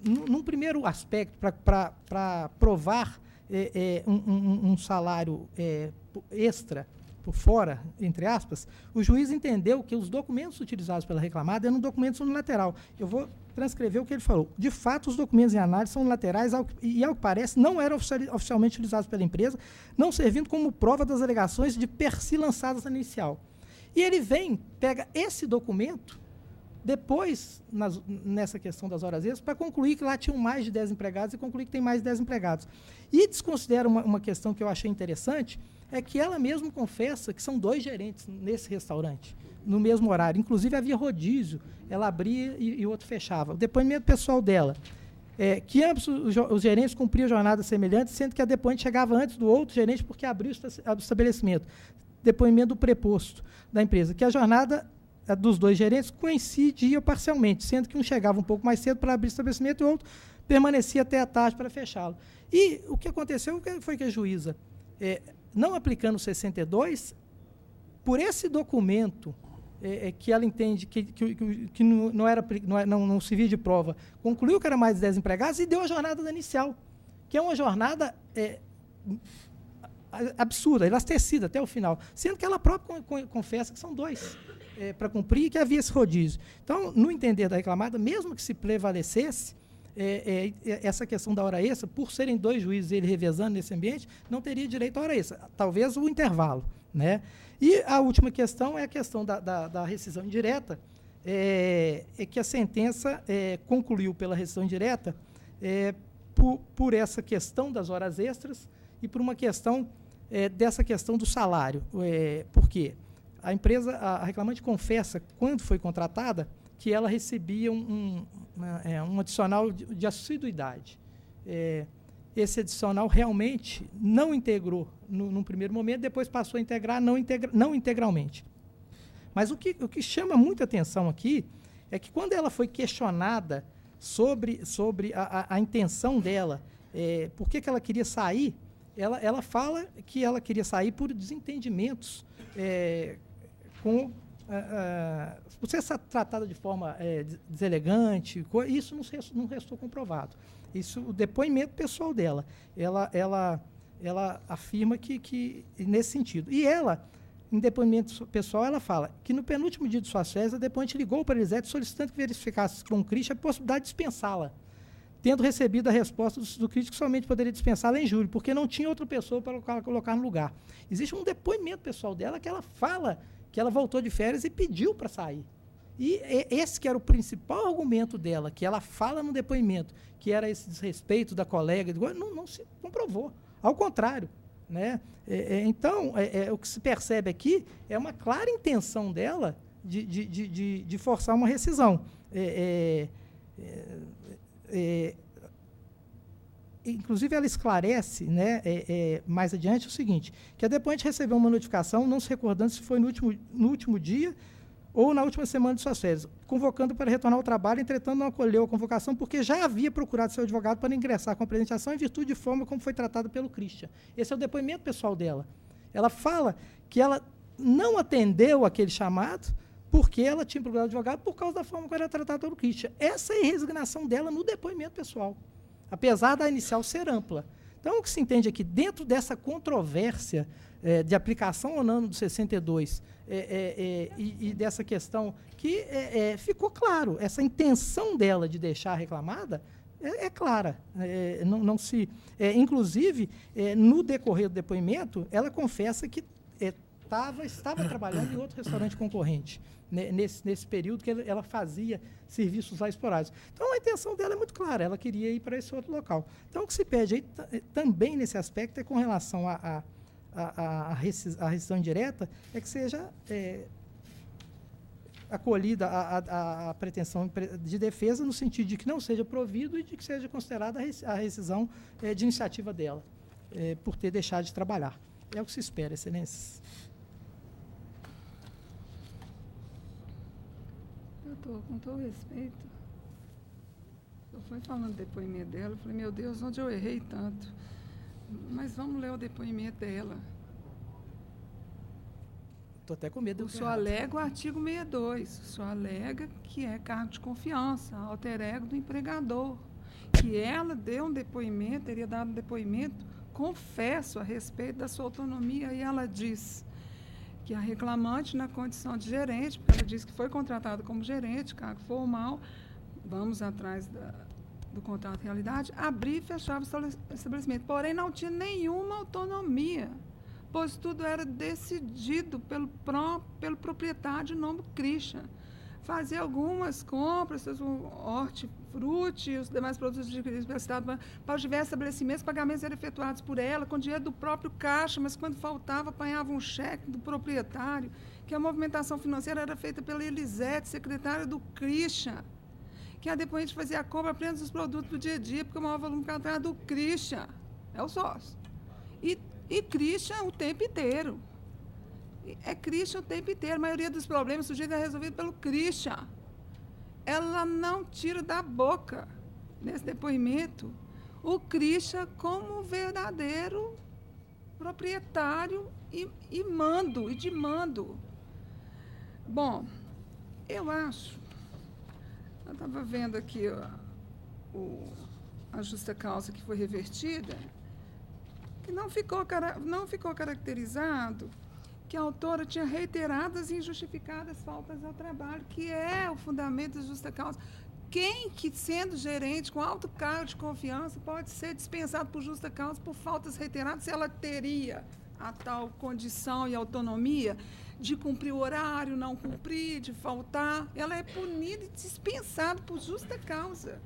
num primeiro aspecto, para provar um salário extra por fora, entre aspas, o juiz entendeu que os documentos utilizados pela reclamada eram documentos unilateral. Eu vou transcrever o que ele falou. De fato, os documentos em análise são unilaterais e, ao que parece, não eram oficialmente utilizados pela empresa, não servindo como prova das alegações de per si lançadas na inicial. E ele pega esse documento, depois, nessa questão das horas extras, para concluir que lá tinham mais de 10 empregados e concluir que tem mais de 10 empregados. E desconsidera uma questão que eu achei interessante, é que ela mesma confessa que são 2 gerentes nesse restaurante, no mesmo horário. Inclusive, havia rodízio, ela abria e o outro fechava. O depoimento pessoal dela, que ambos os gerentes cumpriam jornadas semelhantes, sendo que a depoente chegava antes do outro gerente porque abriu o estabelecimento. Depoimento do preposto da empresa, que a jornada dos 2 gerentes coincidia parcialmente, sendo que um chegava um pouco mais cedo para abrir o estabelecimento e o outro permanecia até a tarde para fechá-lo. E o que aconteceu foi que a juíza, não aplicando o 62, por esse documento que ela entende que não servia de prova, concluiu que era mais de 10 empregados e deu a jornada inicial, que é uma jornada absurda, elastecida até o final, sendo que ela própria confessa que são 2 para cumprir e que havia esse rodízio. Então, no entender da reclamada, mesmo que se prevalecesse essa questão da hora extra, por serem 2 juízes ele revezando nesse ambiente, não teria direito à hora extra, talvez o intervalo, né? E a última questão é a questão da rescisão indireta, que a sentença concluiu pela rescisão indireta por essa questão das horas extras e por uma questão dessa questão do salário. Por quê? A reclamante confessa, quando foi contratada, que ela recebia um adicional de assiduidade. Esse adicional realmente não integrou num primeiro momento, depois passou a integrar não integralmente. Mas o que chama muita atenção aqui é que quando ela foi questionada sobre a intenção dela, por que ela queria sair, ela fala que ela queria sair por desentendimentos por ser tratada de forma deselegante, isso não restou comprovado. Isso, o depoimento pessoal dela, ela afirma que nesse sentido. E ela, em depoimento pessoal, ela fala que no penúltimo dia de suas férias, a depoente ligou para Elisete solicitando que verificasse com o Christian a possibilidade de dispensá-la, tendo recebido a resposta do crítico que somente poderia dispensá-la em julho, porque não tinha outra pessoa para colocar no lugar. Existe um depoimento pessoal dela que ela fala que ela voltou de férias e pediu para sair. E esse que era o principal argumento dela, que ela fala no depoimento, que era esse desrespeito da colega, não se comprovou. Ao contrário. Né? Então, o que se percebe aqui é uma clara intenção dela de forçar uma rescisão. Inclusive, ela esclarece, né, mais adiante o seguinte, que a depoente recebeu uma notificação, não se recordando se foi no último dia ou na última semana de suas férias, convocando para retornar ao trabalho, entretanto não acolheu a convocação porque já havia procurado seu advogado para ingressar com a apresentação em virtude de forma como foi tratada pelo Christian. Esse é o depoimento pessoal dela. Ela fala que ela não atendeu aquele chamado porque ela tinha procurado advogado por causa da forma como era tratada pelo Christian. Essa é a resignação dela no depoimento pessoal, apesar da inicial ser ampla. Então, o que se entende aqui, dentro dessa controvérsia de aplicação ou não do 62 e dessa questão que ficou claro, essa intenção dela de deixar reclamada é clara. Inclusive, no decorrer do depoimento, ela confessa que estava trabalhando em outro restaurante concorrente, nesse período que ela fazia serviços lá esporádicos. Então, a intenção dela é muito clara, ela queria ir para esse outro local. Então, o que se pede aí, também nesse aspecto é com relação à rescisão indireta, é que seja acolhida a pretensão de defesa no sentido de que não seja provido e de que seja considerada a rescisão de iniciativa dela, por ter deixado de trabalhar. É o que se espera, excelências. Com todo respeito, eu fui falando do depoimento dela, eu falei, meu Deus, onde eu errei tanto? Mas vamos ler o depoimento dela. Estou até com medo. O senhor alega o artigo 62, o senhor alega que é cargo de confiança, alter ego do empregador, que ela deu um depoimento, teria dado um depoimento, confesso, a respeito da sua autonomia, e ela diz que a reclamante, na condição de gerente, porque ela disse que foi contratada como gerente, cargo formal, vamos atrás do contrato de realidade, abrir e fechava o estabelecimento. Porém, não tinha nenhuma autonomia, pois tudo era decidido pelo proprietário de nome Christian. Fazia algumas compras, hortifruti e os demais produtos adquiridos pelo Estado para os diversos estabelecimentos, pagamentos eram efetuados por ela, com dinheiro do próprio caixa, mas quando faltava, apanhava um cheque do proprietário, que a movimentação financeira era feita pela Elisete, secretária do Christian, que a depoente fazia a compra apenas dos produtos do dia a dia, porque o maior volume era do Christian, é o sócio. E Christian o tempo inteiro. É Christian o tempo inteiro. A maioria dos problemas sujeitos é resolvido pelo Christian. Ela não tira da boca, nesse depoimento, o Christian como verdadeiro proprietário e de mando. Bom, eu acho, eu estava vendo aqui a justa causa que foi revertida, que não ficou caracterizado que a autora tinha reiteradas e injustificadas faltas ao trabalho, que é o fundamento da justa causa. Quem que, sendo gerente com alto cargo de confiança, pode ser dispensado por justa causa por faltas reiteradas, se ela teria a tal condição e autonomia de cumprir o horário, não cumprir, de faltar? Ela é punida e dispensada por justa causa.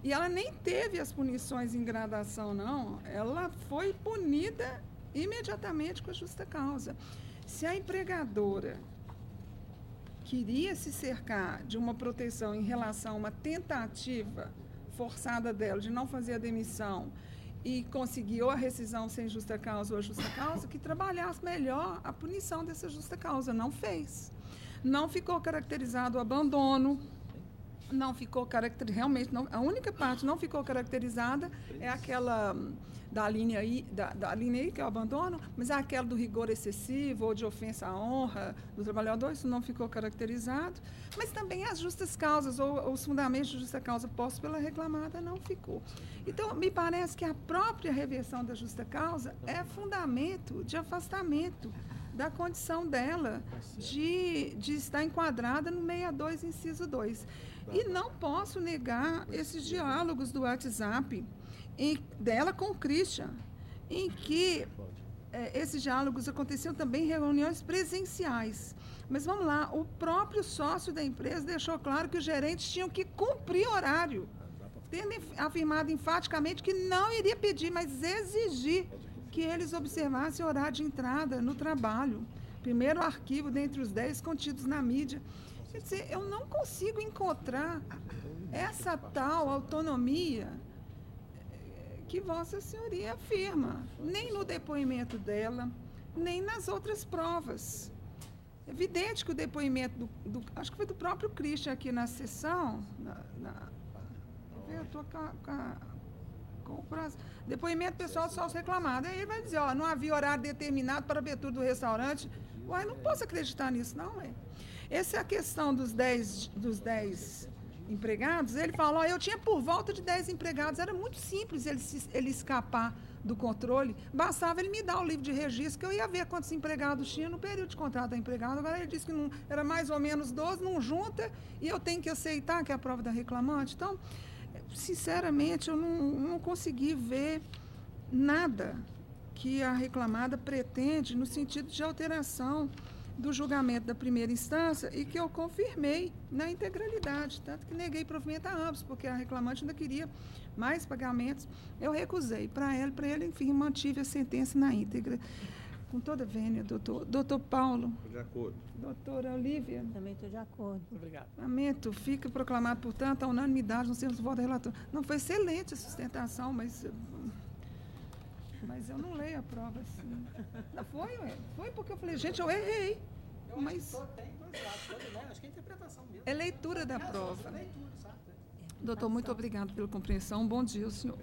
E ela nem teve as punições em gradação, não. Ela foi punida imediatamente com a justa causa. Se a empregadora queria se cercar de uma proteção em relação a uma tentativa forçada dela de não fazer a demissão e conseguir ou a rescisão sem justa causa ou a justa causa, que trabalhasse melhor a punição dessa justa causa. Não fez. Não ficou caracterizado o abandono, não ficou caracterizado, realmente, não, a única parte não ficou caracterizada é aquela da linha I, que é o abandono, mas é aquela do rigor excessivo ou de ofensa à honra do trabalhador, isso não ficou caracterizado, mas também as justas causas ou os fundamentos de justa causa postos pela reclamada não ficou. Então, me parece que a própria reversão da justa causa é fundamento de afastamento da condição dela de estar enquadrada no 62, inciso 2. E não posso negar esses diálogos do WhatsApp dela com o Christian, em que esses diálogos aconteciam também em reuniões presenciais. Mas vamos lá, o próprio sócio da empresa deixou claro que os gerentes tinham que cumprir horário, tendo afirmado enfaticamente que não iria pedir, mas exigir que eles observassem o horário de entrada no trabalho. Primeiro arquivo dentre os 10 contidos na mídia. Quer dizer, eu não consigo encontrar essa tal autonomia que Vossa Senhoria afirma, nem no depoimento dela, nem nas outras provas. É evidente que o depoimento acho que foi do próprio Christian aqui na sessão, eu estou com o próximo. Depoimento pessoal do sócio reclamado. Aí ele vai dizer, não havia horário determinado para a abertura do restaurante. Uai, não posso acreditar nisso, não, é. Essa é a questão dos 10 empregados. Ele falou, eu tinha por volta de 10 empregados, era muito simples ele escapar do controle, bastava ele me dar o livro de registro, que eu ia ver quantos empregados tinha no período de contrato da empregada. Agora ele disse que não, era mais ou menos 12, não junta, e eu tenho que aceitar que é a prova da reclamante. Então, sinceramente, eu não consegui ver nada que a reclamada pretende no sentido de alteração do julgamento da primeira instância e que eu confirmei na integralidade, tanto que neguei provimento a ambos, porque a reclamante ainda queria mais pagamentos. Eu recusei para ele, enfim, mantive a sentença na íntegra. Com toda a vênia, doutor. Doutor Paulo. De acordo. Doutora Olívia. Também estou de acordo. Obrigado. Lamento, fica proclamado, portanto, a unanimidade nos termos do voto do relator. Não, foi excelente a sustentação, mas eu não leio a prova assim. Não, foi porque eu falei, gente, eu errei. Mas tem dois lados, acho que é interpretação mesmo. é leitura da prova. Doutor, muito obrigado pela compreensão. Bom dia, senhor.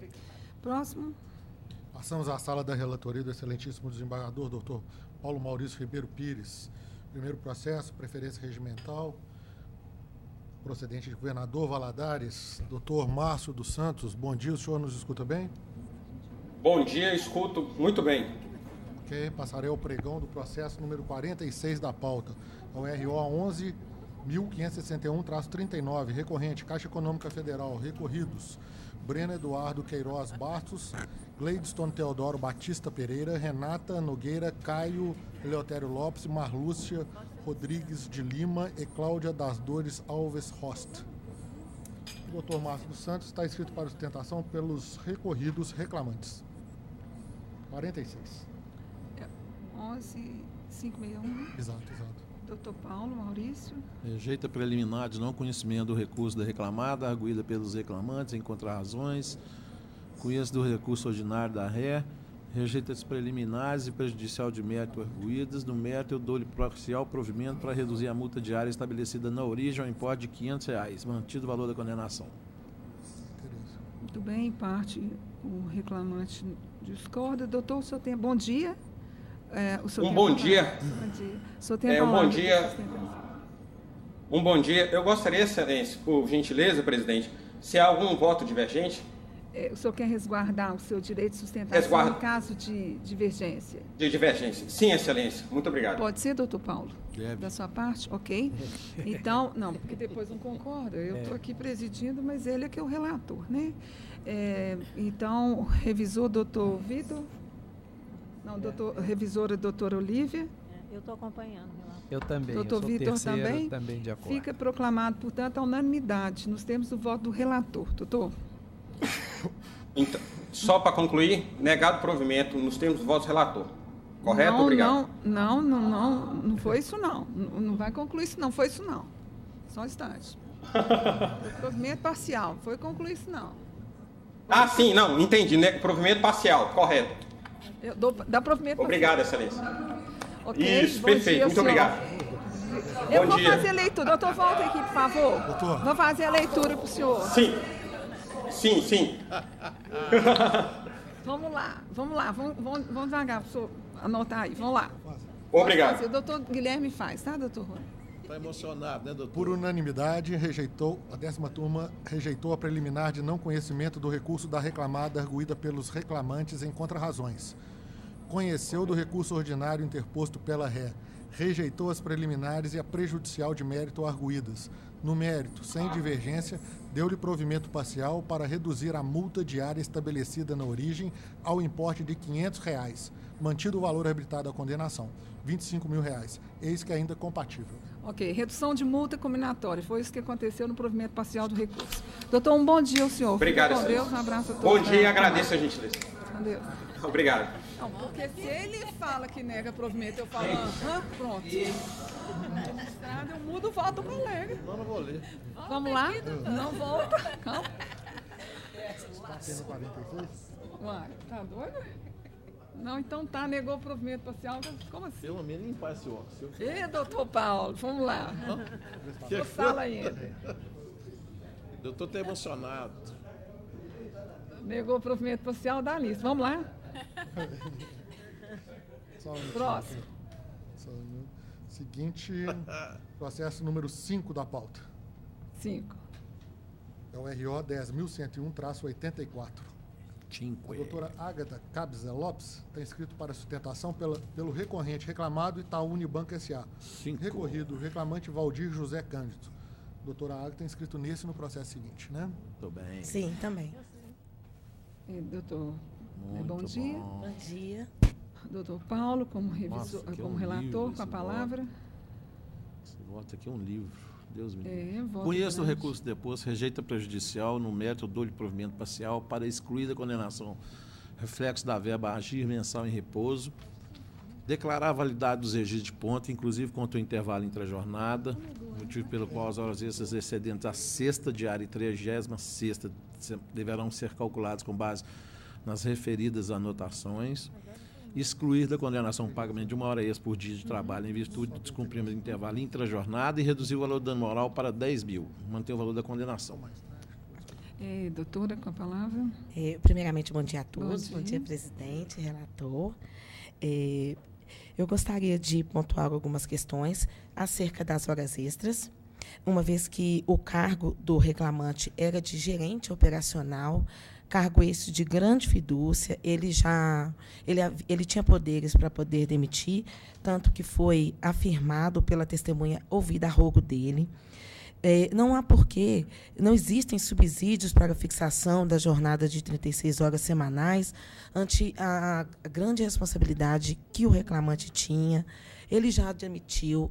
Próximo. Passamos à sala da relatoria do excelentíssimo desembargador, doutor Paulo Maurício Ribeiro Pires. Primeiro processo, preferência regimental, procedente de governador Valadares, doutor Márcio dos Santos. Bom dia, o senhor nos escuta bem? Bom dia, escuto muito bem. Ok, passarei ao pregão do processo número 46 da pauta, ao RO 11.561-39, recorrente, Caixa Econômica Federal, recorridos, Breno Eduardo Queiroz Bastos, Gleidson Teodoro Batista Pereira, Renata Nogueira, Caio Eleutério Lopes, Marlúcia Rodrigues de Lima e Cláudia das Dores Alves Rost. O doutor Márcio dos Santos está inscrito para sustentação pelos recorridos reclamantes. 46. 11.561. Exato. Doutor Paulo Maurício. Rejeita preliminar de não conhecimento do recurso da reclamada, arguída pelos reclamantes em contrarrazões, conhece do recurso ordinário da ré, rejeita as preliminares e prejudicial de mérito arguídas. No mérito, eu dou-lhe parcial provimento para reduzir a multa diária estabelecida na origem ao importe de R$500, mantido o valor da condenação. Muito bem, em parte o reclamante discorda. Doutor, o senhor tem... Bom dia. Bom dia. Bom dia. O senhor tem a palavra. Bom dia. Um bom dia. Eu gostaria, excelência, por gentileza, presidente, se há algum voto divergente. O senhor quer resguardar o seu direito de sustentação em caso de divergência? De divergência. Sim, excelência. Muito obrigado. Pode ser, doutor Paulo? Deve. Da sua parte? Ok. Então, não, porque depois não concorda. Eu estou aqui presidindo, mas ele é que é o relator, né? Então, revisor, doutor Vitor? Não, revisora, doutora Olívia? Eu estou acompanhando. Eu também. Doutor Vitor também? Também de acordo. Fica proclamado, portanto, a unanimidade nos termos do voto do relator. Doutor? Então, só para concluir, negado provimento nos termos do voto do relator. Correto? Não, Obrigado. não foi isso não. Não vai concluir isso não, foi isso não. Só um instante. Foi provimento parcial, foi concluir isso não. Ah, sim, não, entendi, né? Provimento parcial, correto. Dá provimento Obrigado, parcial. Excelência. Ok, Isso, bom perfeito, dia, muito senhor. obrigado. Eu Bom vou dia. fazer a leitura. Doutor, volta aqui, por favor. Doutor. Vou fazer a leitura para o senhor. Sim, sim. Vamos lá. Vamos devagar, professor. Anotar aí, vamos lá. Obrigado. O doutor Guilherme faz, tá, doutor Rony? Está emocionado, né, doutor? Por unanimidade, a 10ª turma rejeitou a preliminar de não conhecimento do recurso da reclamada arguída pelos reclamantes em contrarrazões. Conheceu do recurso ordinário interposto pela ré. Rejeitou as preliminares e a prejudicial de mérito arguídas. No mérito, sem divergência, deu-lhe provimento parcial para reduzir a multa diária estabelecida na origem ao importe de R$ 500, mantido o valor habilitado à condenação, R$ 25.000, eis que ainda compatível. Ok, redução de multa combinatória. Foi isso que aconteceu no provimento parcial do recurso. Doutor, um bom dia ao senhor. Obrigado, Fica com Deus, Excelência. um abraço a todos. Bom dia e agradeço a gentileza. Com Deus. Obrigado. Não, porque se ele fala que nega provimento, eu falo, pronto. Administrado, eu mudo o voto do colega. Não vou ler. Vamos lá? Não volta. Calma. Está tendo 46? Uai, tá doido? Não, então tá, negou o provimento parcial. Como assim? Pelo menos limpar esse óculos. Ê, doutor Paulo, vamos lá. Sua sala ainda. Eu estou até emocionado. Negou o provimento parcial da lista. Vamos lá? Só um minutinho. Próximo. Só um minuto. Seguinte, processo número 5 da pauta. 5. É o RO 10.101-84. A doutora Ágata Cabza Lopes está inscrito para sustentação pelo recorrente reclamado Itaú Unibanco S.A. Recorrido, reclamante Valdir José Cândido. Doutora Ágata está inscrito nesse no processo seguinte, né? Muito bem. Sim, também. Doutor, Muito bom dia. Bom dia. Doutor Paulo, como, revisor, Nossa, que como um relator, livro com a esse palavra. Esse voto aqui é um livro. Deus me livre. Voto Conheço o grande. recurso deposto, rejeita prejudicial, no mérito dou-lhe provimento parcial para excluir da condenação reflexo da verba agir mensal em repouso, declarar a validade dos registros de ponto, inclusive contra o intervalo intra-jornada, motivo pelo qual as horas extras excedentes à sexta diária e 36ª deverão ser calculadas com base nas referidas anotações, excluir da condenação o pagamento de 1 hora extra por dia de trabalho em virtude do descumprimento do intervalo intra-jornada e reduzir o valor do dano moral para 10 mil, manter o valor da condenação. Doutora, com a palavra. Primeiramente, bom dia a todos. Bom Bom dia. dia, presidente, relator. Eu gostaria de pontuar algumas questões acerca das horas extras, uma vez que o cargo do reclamante era de gerente operacional, cargo esse de grande fidúcia, ele tinha poderes para poder demitir, tanto que foi afirmado pela testemunha ouvida a rogo dele. Não há porquê, não existem subsídios para a fixação da jornada de 36 horas semanais, ante a grande responsabilidade que o reclamante tinha. Ele já admitiu,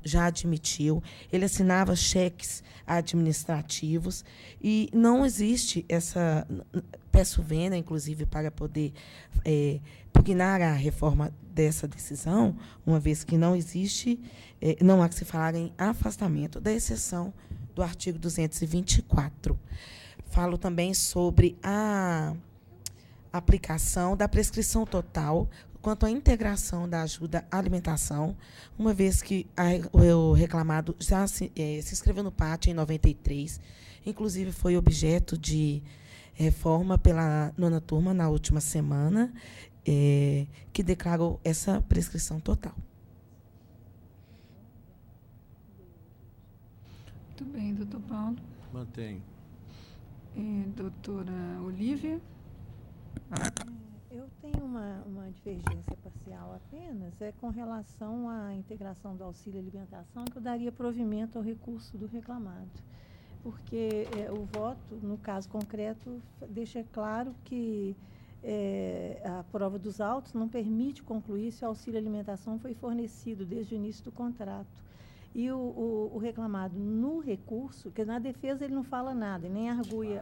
ele assinava cheques administrativos e não existe essa... Peço vênia, inclusive, para poder pugnar a reforma dessa decisão, uma vez que não existe, não há que se falar em afastamento, da exceção do artigo 224. Falo também sobre a aplicação da prescrição total quanto à integração da ajuda à alimentação, uma vez que o reclamado já se inscreveu no PAT em 93, inclusive foi objeto de reforma pela 9ª turma na última semana, que declarou essa prescrição total. Muito bem, doutor Paulo. Mantenho. Doutora Olívia. Eu tenho uma divergência parcial apenas, com relação à integração do auxílio alimentação, que eu daria provimento ao recurso do reclamado. Porque o voto, no caso concreto, deixa claro que a prova dos autos não permite concluir se o auxílio alimentação foi fornecido desde o início do contrato. E o reclamado no recurso, que na defesa ele não fala nada, nem argui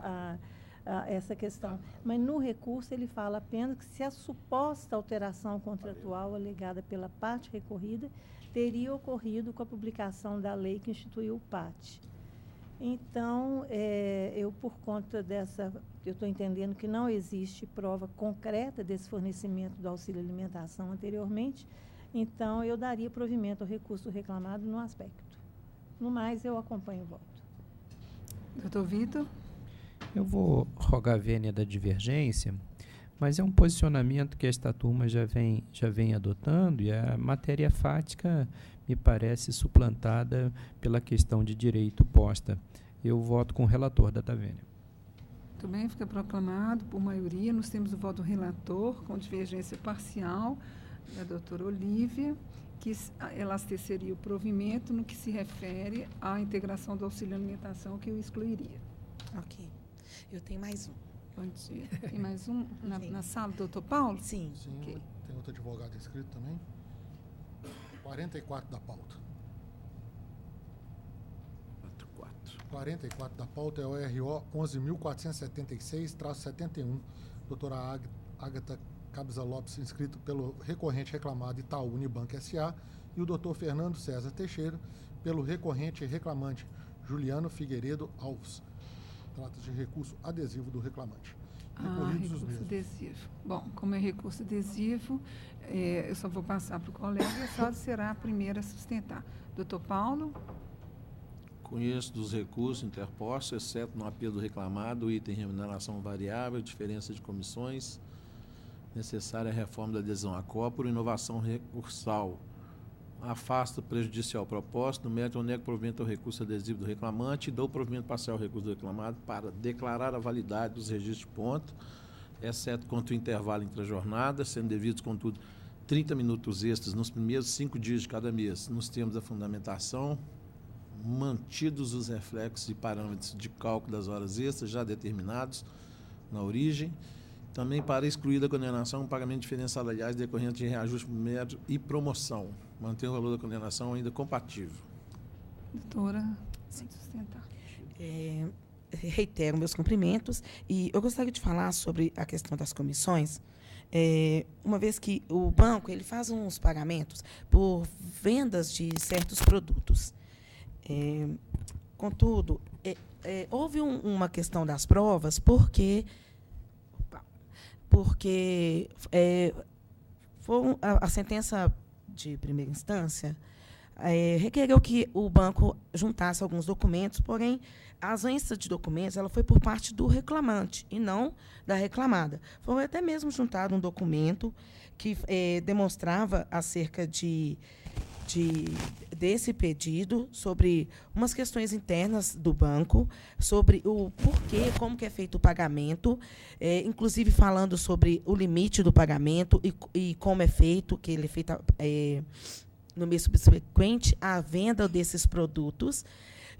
essa questão. Mas no recurso ele fala apenas que se a suposta alteração contratual alegada pela parte recorrida teria ocorrido com a publicação da lei que instituiu o PAT. Então, eu, por conta dessa, eu estou entendendo que não existe prova concreta desse fornecimento do auxílio alimentação anteriormente, então eu daria provimento ao recurso reclamado no aspecto. No mais, eu acompanho o voto. Doutor Vitor? Eu vou rogar a vênia da divergência, mas é um posicionamento que esta turma já vem adotando, e a matéria fática me parece suplantada pela questão de direito posta. Eu voto com o relator da Tavênia. Muito bem, fica proclamado por maioria. Nós temos o voto do relator, com divergência parcial, da doutora Olívia, que elasteceria o provimento no que se refere à integração do auxílio alimentação, que eu excluiria. Ok. Eu tenho mais um. Bom dia. Tem mais um na sala, doutor Paulo? Sim. Sim, Okay. Tem outro advogado inscrito também. 44 da pauta. 44 da pauta é o RO 11.476-71, doutora Ágata Cabza Lopes, inscrito pelo recorrente reclamado Itaú Unibanco S.A., e o doutor Fernando César Teixeira, pelo recorrente reclamante Juliano Figueiredo Alves. Trata-se de recurso adesivo do reclamante. Recurso adesivo. Bom, como é recurso adesivo, eu só vou passar para o colega e a senhora será a primeira a sustentar. Doutor Paulo? Conheço dos recursos interpostos, exceto no apelo do reclamado, item remuneração variável, diferença de comissões, necessária reforma da adesão à COA por inovação recursal. Afasta o prejudicial propósito, no mérito ou nego provimento ao recurso adesivo do reclamante e dou provimento parcial ao recurso do reclamado para declarar a validade dos registros de ponto, exceto contra o intervalo entre a jornada, sendo devidos, contudo, 30 minutos extras nos primeiros 5 dias de cada mês, nos termos da fundamentação, mantidos os reflexos e parâmetros de cálculo das horas extras já determinados na origem, também para excluir da condenação o pagamento de diferenças salariais decorrente de reajuste por mérito e promoção, manter o valor da condenação ainda compatível. Doutora, sem sustentar. Reitero meus cumprimentos e eu gostaria de falar sobre a questão das comissões. Uma vez que o banco ele faz uns pagamentos por vendas de certos produtos. Contudo, houve uma questão das provas porque foi a sentença de primeira instância requereu que o banco juntasse alguns documentos, porém, a ausência de documentos ela foi por parte do reclamante e não da reclamada. Foi até mesmo juntado um documento que demonstrava acerca desse pedido, sobre umas questões internas do banco, sobre o porquê, como que é feito o pagamento, inclusive falando sobre o limite do pagamento e como é feito, que ele é feito no mês subsequente à venda desses produtos.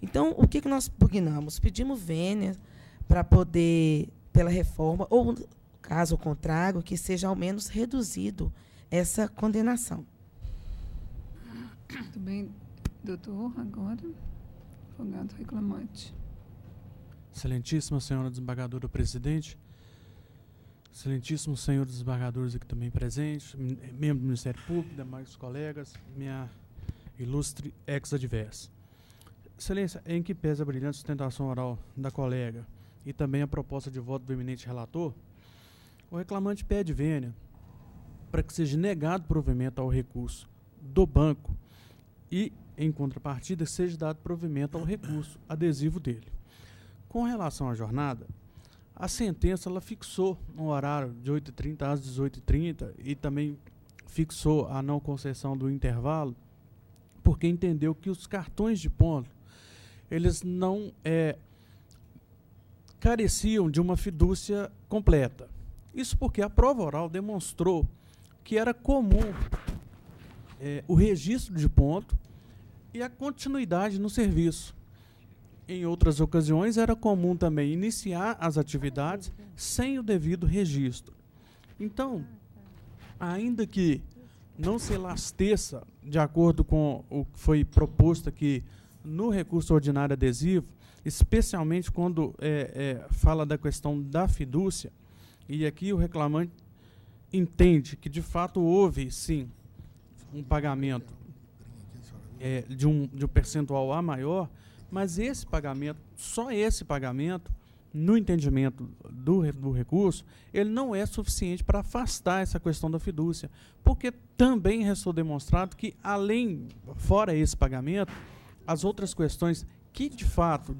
Então, o que nós pugnamos? Pedimos vênia para poder, pela reforma, ou, caso contrário, que seja ao menos reduzido essa condenação. Muito bem, doutor. Agora, advogado reclamante. Excelentíssima senhora desembargadora presidente, excelentíssimos senhores desembargadores aqui também presentes, membro do Ministério Público, demais colegas, minha ilustre ex-adversa. Excelência, em que pese a brilhante sustentação oral da colega e também a proposta de voto do eminente relator, o reclamante pede vênia para que seja negado provimento ao recurso do banco e, em contrapartida, seja dado provimento ao recurso adesivo dele. Com relação à jornada, a sentença ela fixou um horário de 8h30 às 18h30 e também fixou a não concessão do intervalo, porque entendeu que os cartões de ponto eles não careciam de uma fidúcia completa. Isso porque a prova oral demonstrou que era comum o registro de ponto e a continuidade no serviço. Em outras ocasiões, era comum também iniciar as atividades sem o devido registro. Então, ainda que não se elasteça, de acordo com o que foi proposto aqui no recurso ordinário adesivo, especialmente quando fala da questão da fidúcia, e aqui o reclamante entende que, de fato, houve, sim, um pagamento de um percentual A maior, mas esse pagamento, só esse pagamento, no entendimento do recurso, ele não é suficiente para afastar essa questão da fidúcia, porque também restou demonstrado que, fora esse pagamento, as outras questões que, de fato,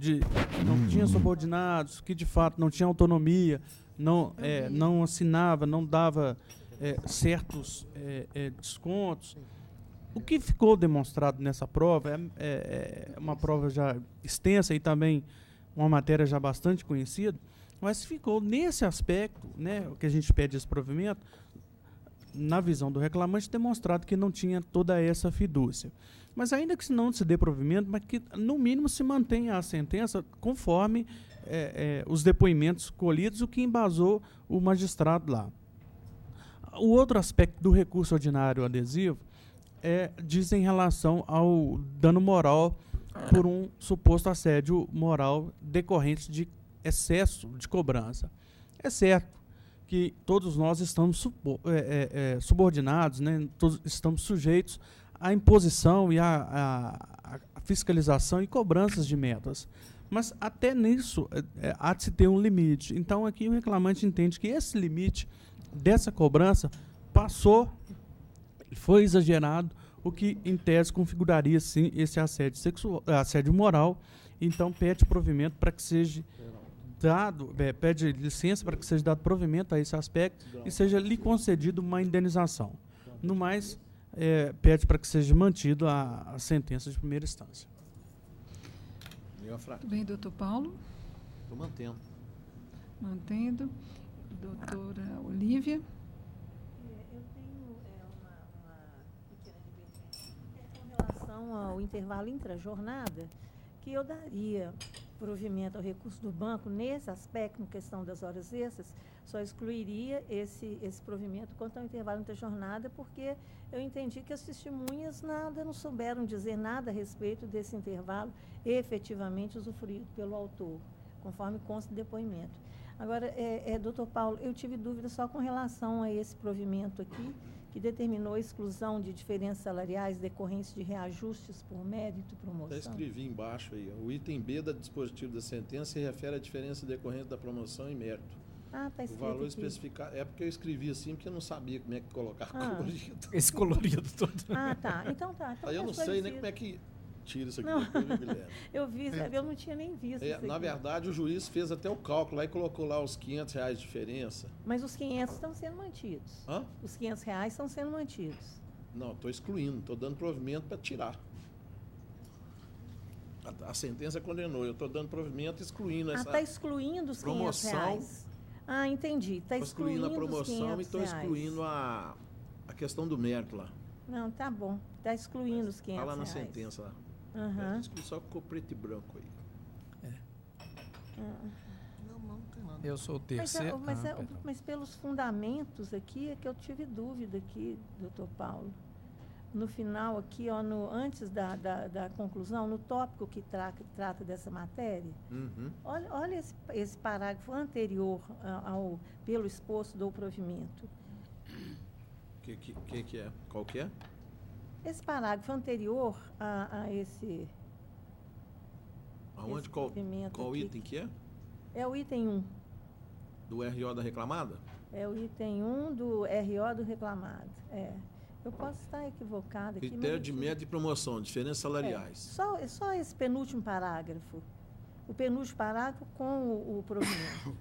não tinham subordinados, que, de fato, não tinham autonomia, não assinava, não dava certos descontos. O que ficou demonstrado nessa prova é uma prova já extensa e também uma matéria já bastante conhecida, mas ficou nesse aspecto, né, o que a gente pede esse provimento, na visão do reclamante, demonstrado que não tinha toda essa fidúcia. Mas ainda que não se dê provimento, mas que no mínimo se mantenha a sentença conforme os depoimentos colhidos, o que embasou o magistrado lá. O outro aspecto do recurso ordinário adesivo diz em relação ao dano moral por um suposto assédio moral decorrente de excesso de cobrança. É certo que todos nós estamos subordinados, né, todos estamos sujeitos à imposição e à fiscalização e cobranças de metas. Mas até nisso há de se ter um limite. Então aqui o reclamante entende que esse limite dessa cobrança passou, foi exagerado, o que em tese configuraria sim esse assédio moral. Então pede provimento para que seja dado, pede licença para que seja dado provimento a esse aspecto e seja lhe concedido uma indenização. No mais, pede para que seja mantido a sentença de primeira instância. Muito bem, doutor Paulo. Estou mantendo. Mantendo. Doutora Olívia. Eu tenho uma pequena divergência com relação ao intervalo intrajornada, que eu daria provimento ao recurso do banco nesse aspecto, na questão das horas extras, só excluiria esse provimento quanto ao intervalo intrajornada, porque eu entendi que as testemunhas não souberam dizer nada a respeito desse intervalo efetivamente usufruído pelo autor, conforme consta do depoimento. Agora, doutor Paulo, eu tive dúvida só com relação a esse provimento aqui, que determinou a exclusão de diferenças salariais decorrentes de reajustes por mérito e promoção. Até escrevi embaixo aí. O item B da dispositivo da sentença se refere à diferença decorrente da promoção e mérito. Ah, está escrito o valor aqui. especificado. É porque eu escrevi assim, porque eu não sabia como é que colocar colorido. Esse colorido todo. Ah, tá. Então tá. Então aí eu não sei nem como é que tira isso aqui. Não. Guilherme. Eu vi, eu não tinha nem visto isso na aqui. verdade, o juiz fez até o cálculo lá e colocou lá os R$500 de diferença. Mas os 500 estão sendo mantidos. Hã? Os R$500 estão sendo mantidos. Não, estou excluindo, estou dando provimento para tirar. A sentença condenou, eu estou dando provimento excluindo essa... está excluindo os promoção, R$500. Ah, entendi. Está excluindo a promoção e estou R$500. excluindo a questão do mérito lá. Não, tá bom. Está excluindo os R$500. Está lá na sentença lá. Uhum. Só ficou preto e branco aí. Não tem nada. Eu sou o terceiro. Mas pelos fundamentos aqui é que eu tive dúvida aqui, doutor Paulo. No final aqui, antes da conclusão, no tópico que trata dessa matéria, olha esse parágrafo anterior pelo exposto do provimento. Que é? Qual que é? Esse parágrafo anterior a esse... Aonde? esse Qual aqui, item que é? É o item 1. Do RO da reclamada? É o item 1 do RO do reclamado. Eu posso estar equivocada aqui. Critério de média e promoção, diferenças salariais. Só esse penúltimo parágrafo. O penúltimo parágrafo com o provimento.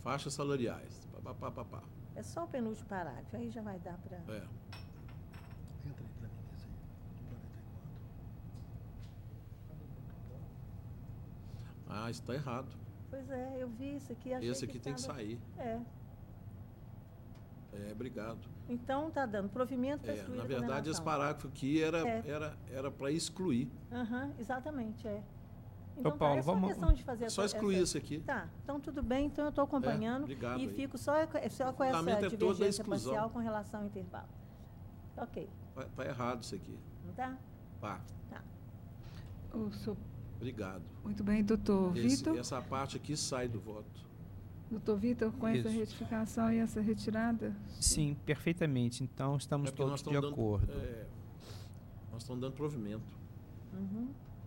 Faixas salariais. É só o penúltimo parágrafo, aí já vai dar para... Entra aí para mim, esse aí. 44. Isso está errado. Pois é, eu vi isso aqui. Esse aqui tem que sair. Obrigado. Então está dando provimento para excluir. Na verdade, esse parágrafo aqui era para excluir. Exatamente, Então, Paulo, é só vamos... questão de fazer Só excluir isso aqui. Tá, então tudo bem, então eu estou acompanhando obrigado e aí. fico só com essa fundamento é todo da divergência exclusão. parcial com relação ao intervalo. Ok, Tá errado isso aqui. não tá? Tá. O senhor- Obrigado. Muito bem, doutor Vitor. Essa parte aqui sai do voto. Doutor Vitor, com essa Isso. retificação e essa retirada? Sim, perfeitamente. Então, estamos porque nós todos de estamos dando- acordo. Nós estamos dando provimento.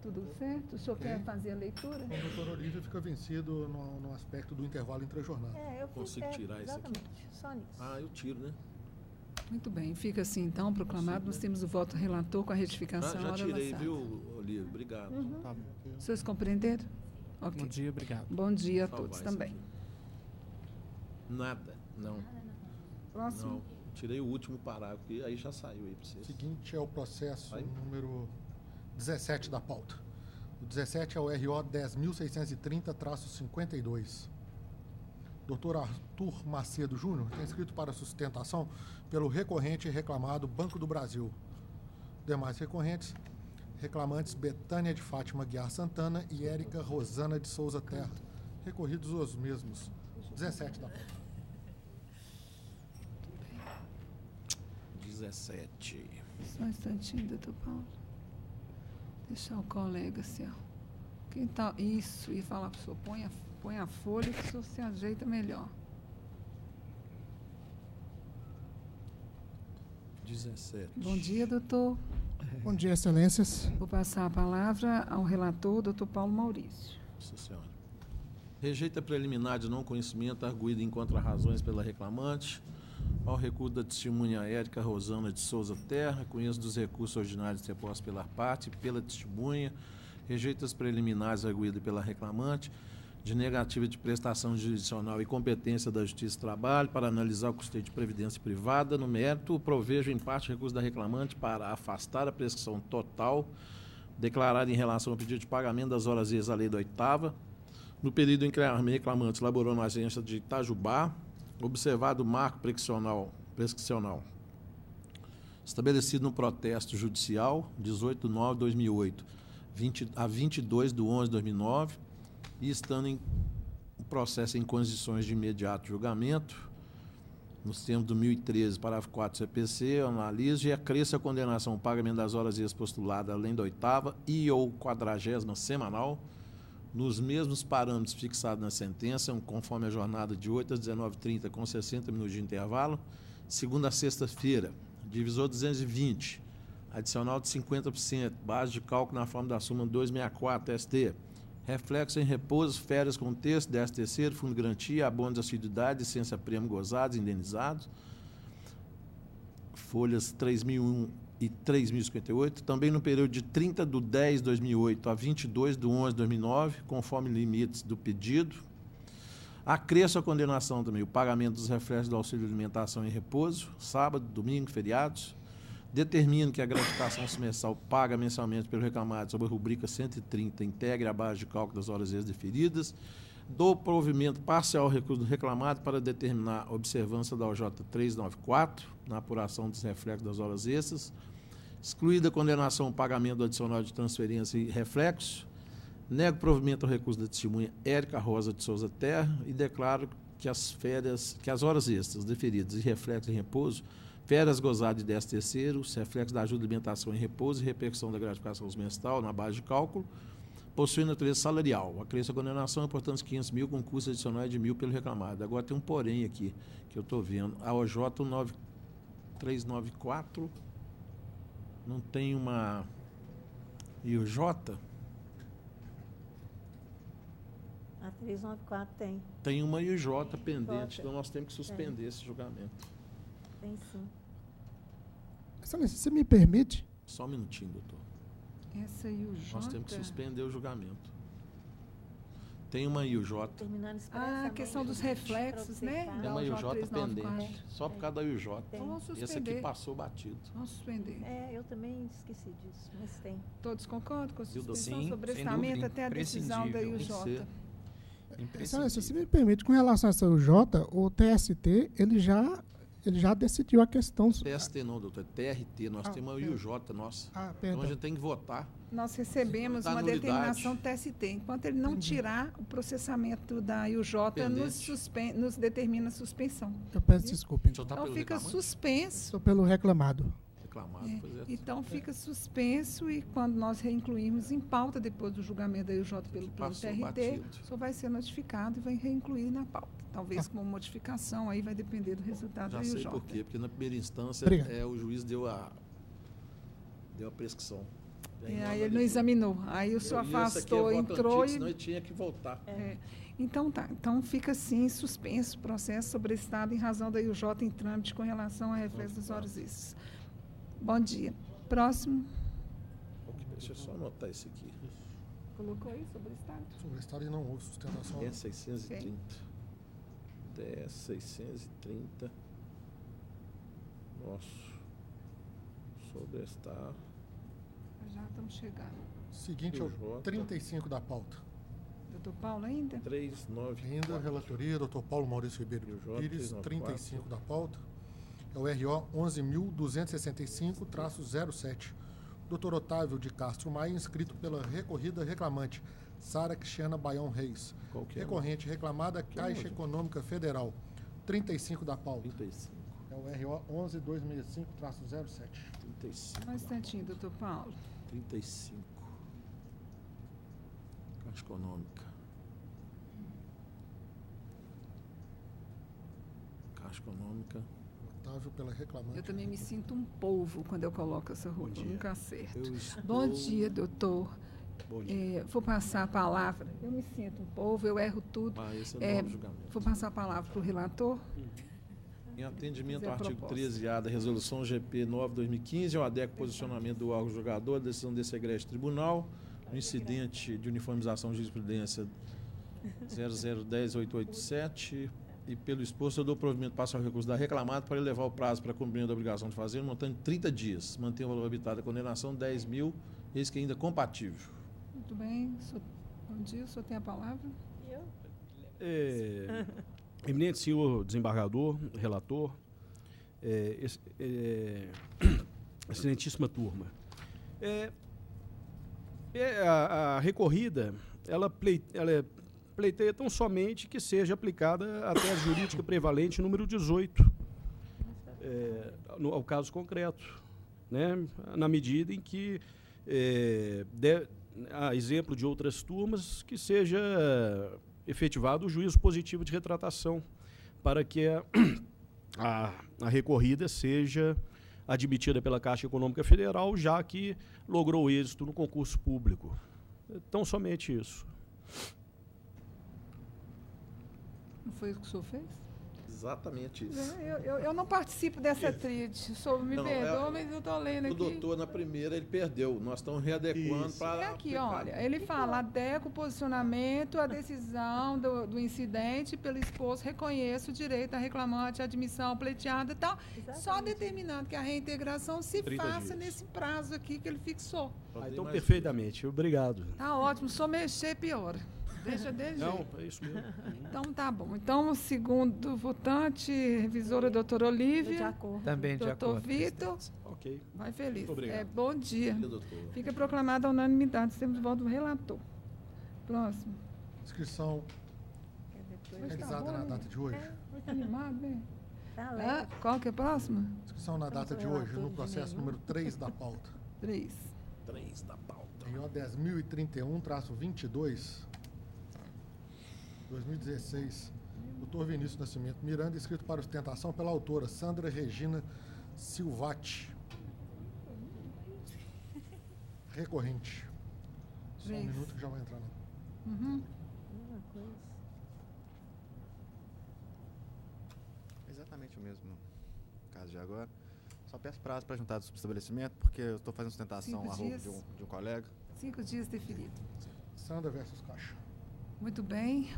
Tudo certo? O senhor quer fazer a leitura? O doutor Olívio fica vencido no aspecto do intervalo entre a jornada. Eu Consigo tirar isso aqui? exatamente, só nisso. Eu tiro, né? Muito bem, fica assim então proclamado. Nós temos o voto relator com a retificação. Já hora tirei, avançada. viu, Olívio? Obrigado. Tá bom. Vocês compreenderam? Ok. Bom dia, obrigado. Bom dia a Salvar todos isso também. aqui. Nada, não. Próximo. Não. Tirei o último parágrafo e aí já saiu aí para O vocês. seguinte é o processo Vai. número 17 da pauta. O 17 é o RO 10.630-52. Dr. Arthur Macedo Júnior tem inscrito para sustentação pelo recorrente e reclamado Banco do Brasil. Demais recorrentes, reclamantes Betânia de Fátima Guiar Santana e Érica Rosana de Souza Terra. Recorridos os mesmos. 17 da pauta. 17. Só um instantinho, doutor Paulo. Deixar o colega, assim, ó. Quem tá... Isso, e falar para o senhor, põe a folha que o senhor se ajeita melhor. 17. Bom dia, doutor. Bom dia, excelências. Vou passar a palavra ao relator, doutor Paulo Maurício. Nossa Senhora. Rejeita preliminar de não conhecimento arguída em contra-razões pela reclamante ao recurso da testemunha Érica Rosana de Souza Terra, conheço dos recursos ordinários interpostos pela parte e pela testemunha, rejeita as preliminares arguídas pela reclamante de negativa de prestação jurisdicional e competência da Justiça do Trabalho para analisar o custeio de previdência privada. No mérito, provejo em parte o recurso da reclamante para afastar a prescrição total declarada em relação ao pedido de pagamento das horas extras da lei da 8ª, no período em que a reclamante laborou na agência de Itajubá, observado o marco prescricional estabelecido no protesto judicial 18/9/2008 a 22/11/2009 e estando em processo em condições de imediato julgamento, nos termos do 1013, parágrafo 4 CPC, eu analiso e acresço a condenação ao pagamento das horas extras postuladas além da 8ª e ou 40ª semanal, nos mesmos parâmetros fixados na sentença, conforme a jornada de 8 às 19h30, com 60 minutos de intervalo, segunda a sexta-feira, divisor 220, adicional de 50%, base de cálculo na forma da súmula 264, ST, reflexo em repouso, férias com texto, 13º, fundo de garantia, abono de assiduidade, licença-prêmio gozados, indenizados, folhas 3.001 e 3.058, também no período de 30/10/2008 a 22/11/2009, conforme limites do pedido. Acresço a condenação também o pagamento dos reflexos do auxílio de alimentação em repouso, sábado, domingo, feriados. Determino que a gratificação semestral paga mensalmente pelo reclamado sob a rubrica 130 integre a base de cálculo das horas extras deferidas. Dou provimento parcial ao recurso do reclamado para determinar a observância da OJ 394 na apuração dos reflexos das horas extras, excluída a condenação ao pagamento do adicional de transferência e reflexo, nego provimento ao recurso da testemunha Érica Rosa de Souza Terra e declaro que as horas extras deferidas e reflexos em repouso, férias gozadas de 13º, os reflexos da ajuda de alimentação em repouso e repercussão da gratificação semestral na base de cálculo, possuem natureza salarial. Acresce a condenação é, portanto, 500 mil com custo adicional de 1.000 pelo reclamado. Agora tem um porém aqui, que eu estou vendo. A OJ 394 não tem uma IOJ? A 394 tem. Tem uma IOJ pendente, então nós temos que suspender esse julgamento. Tem sim. Excelência, você me permite? Só um minutinho, doutor. Essa IUJ. Nós temos que suspender o julgamento. Tem uma IUJ. A questão dos reflexos, né? Tem uma IUJ pendente. Só por causa da IUJ. Vamos suspender. Esse aqui passou batido. Vamos suspender. Eu também esqueci disso, mas tem. Todos concordam com a suspensão Sim, sobre sem estamento dúvida, até a decisão da IUJ? Excelência, se me permite, com relação a essa UJ, o TST, ele já ele já decidiu a questão. TST não, doutor, é TRT, nós temos a IUJ, nossa. Então a gente tem que votar. Nós recebemos uma determinação TST. Enquanto ele não tirar o processamento da IUJ, nos determina suspensão. Eu peço desculpa. Então fica suspenso. Estou pelo reclamado. Então fica suspenso e quando nós reincluirmos em pauta, depois do julgamento da IUJ pelo TRT, só vai ser notificado e vai reincluir na pauta. Talvez com uma modificação, aí vai depender do resultado da IUJ. Já sei por quê, porque na primeira instância o juiz deu a prescrição. Aí ele não examinou, aí o senhor afastou, entrou e... Senão ele tinha que voltar. Então tá, então fica assim suspenso o processo sobrestado em razão da IUJ em trâmite com relação a reflexo das horas extras. Bom dia. Próximo. Deixa eu só anotar isso aqui. Colocou aí sobre o Estado? Sobre o Estado e não houve sustentação. 10.630. 10.630. Nossa. Sobre o Estado. Já estamos chegando. Seguinte, ao 35 da pauta. Doutor Paulo ainda? 39. Ainda, relatoria, doutor Paulo Maurício Ribeiro Pires, 35 da pauta. É o RO 11.265-07. Dr. Otávio de Castro Maia, inscrito pela recorrida reclamante Sara Cristiana Baião Reis. Recorrente reclamada Caixa Econômica Federal, 35 da pauta. 35. É o RO 11.265-07. 35. Um instantinho, doutor Paulo. 35. Caixa Econômica. Caixa Econômica. Otávio pela reclamante. Eu também me sinto um polvo quando eu coloco essa roupa, nunca acerto. Bom dia, doutor. Bom dia. Vou passar a palavra. Eu me sinto um polvo, eu erro tudo. Esse é o novo julgamento. Vou passar a palavra para o relator. Em atendimento ao artigo 13A da Resolução GP 9/2015, eu adequo o posicionamento do órgão julgador, a decisão desse egrégio tribunal, no incidente de uniformização de jurisprudência 0010.887, e pelo exposto eu dou provimento passo ao recurso da reclamada para elevar o prazo para cumprimento da obrigação de fazer, no montante de 30 dias. Mantém o valor habitado da condenação 10.000, eis que ainda compatível. Muito bem. Bom dia, o senhor tem a palavra? Eminente senhor desembargador, relator, excelentíssima turma. A recorrida, ela pleiteia tão somente que seja aplicada a tese jurídica prevalente número 18, ao caso concreto, né? Na medida em que, a exemplo de outras turmas, que seja efetivado o juízo positivo de retratação, para que a recorrida seja admitida pela Caixa Econômica Federal, já que logrou êxito no concurso público. Tão somente isso. Não foi isso que o senhor fez? Exatamente isso. Eu não participo dessa tríade. O senhor me perdoa, mas eu estou lendo aqui. O doutor, na primeira, ele perdeu. Nós estamos readequando para... É aqui, olha, ele fala, adequo o posicionamento, a decisão do incidente, pelo exposto, reconheço o direito à reclamante, à admissão pleiteada e tal, só determinando que a reintegração se faça nesse prazo aqui que ele fixou. Então, perfeitamente. Obrigado. Tá ótimo. Só mexer piora. Deixa dele. Não, é isso mesmo. Então, tá bom. Então, o segundo votante, revisora doutora Olívia. De acordo. Também de acordo. Doutor Vitor. Ok. Vai feliz. Muito obrigado. Bom dia. Bom dia, doutor. Fica proclamada a unanimidade. Temos o voto do relator. Próximo. Inscrição realizada na data de hoje. Muito animado, né? Tá qual que é a próxima? Inscrição na data de hoje, no processo número 3 da pauta. 3 da pauta. Em O 10.031-22, 2016, doutor Vinícius Nascimento Miranda, inscrito para ostentação pela autora Sandra Regina Silvati. Recorrente. Só um minuto que já vai entrar. Exatamente o mesmo caso de agora. Só peço prazo para juntar do subestabelecimento, porque eu estou fazendo sustentação a roubo de um colega. 5 dias deferido. Sandra versus Caixa. Muito bem.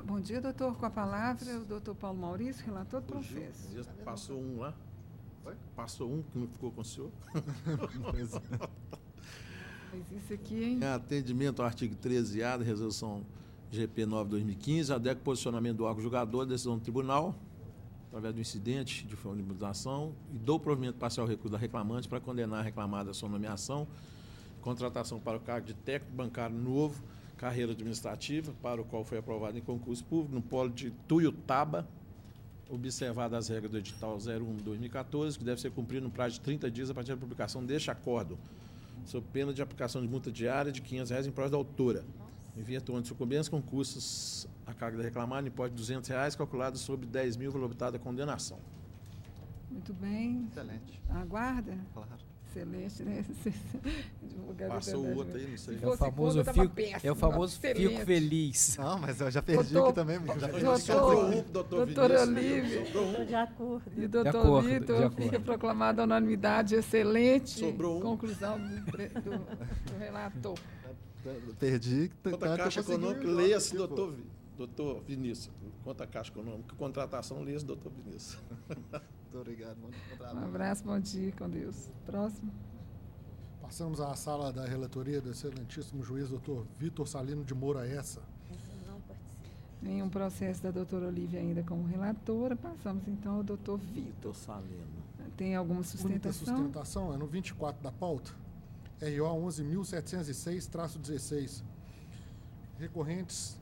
Bom dia, doutor. Com a palavra, o doutor Paulo Maurício, relator do processo. Passou um lá? Oi? Passou um que não ficou com o senhor? Mas isso aqui, hein? Em atendimento ao artigo 13A da Resolução GP 9/2015, adequo o posicionamento do órgão julgador, decisão do tribunal, através do incidente de disponibilização, e dou provimento parcial ao recurso da reclamante para condenar a reclamada à sua nomeação, contratação para o cargo de técnico bancário novo, carreira administrativa, para o qual foi aprovado em concurso público no polo de Tuiutaba, observadas as regras do edital 01/2014, que deve ser cumprido no prazo de 30 dias a partir da publicação deste acordo, sob pena de aplicação de multa diária de R$ 500 em prol da autora, em virtude de sucumbência concursos a carga da reclamada, importe de R$ 200, calculado sobre 10 mil, valor da condenação. Muito bem. Excelente. Aguarda? Claro. Excelente, né? Passou o outro aí, não sei. É o famoso fico feliz. Não, mas eu já perdi aqui também. Doutor Olívia De acordo. e doutor Vitor, fica proclamada a unanimidade. Excelente. Sobrou um. Conclusão do relator. Perdi. Quanto à Caixa Econômica, leia-se, doutor Vinícius. Quanto à Caixa Econômica, contratação, leia-se, doutor Vinícius. Muito obrigado. Um abraço, bom dia, com Deus. Próximo. Passamos à sala da relatoria do excelentíssimo juiz doutor Vitor Salino de Moura Essa. Nenhum processo da doutora Olívia ainda como relatora. Passamos então ao doutor Vitor Salino. Tem alguma Única sustentação? sustentação é no 24 da pauta, RO 11.706-16. Recorrentes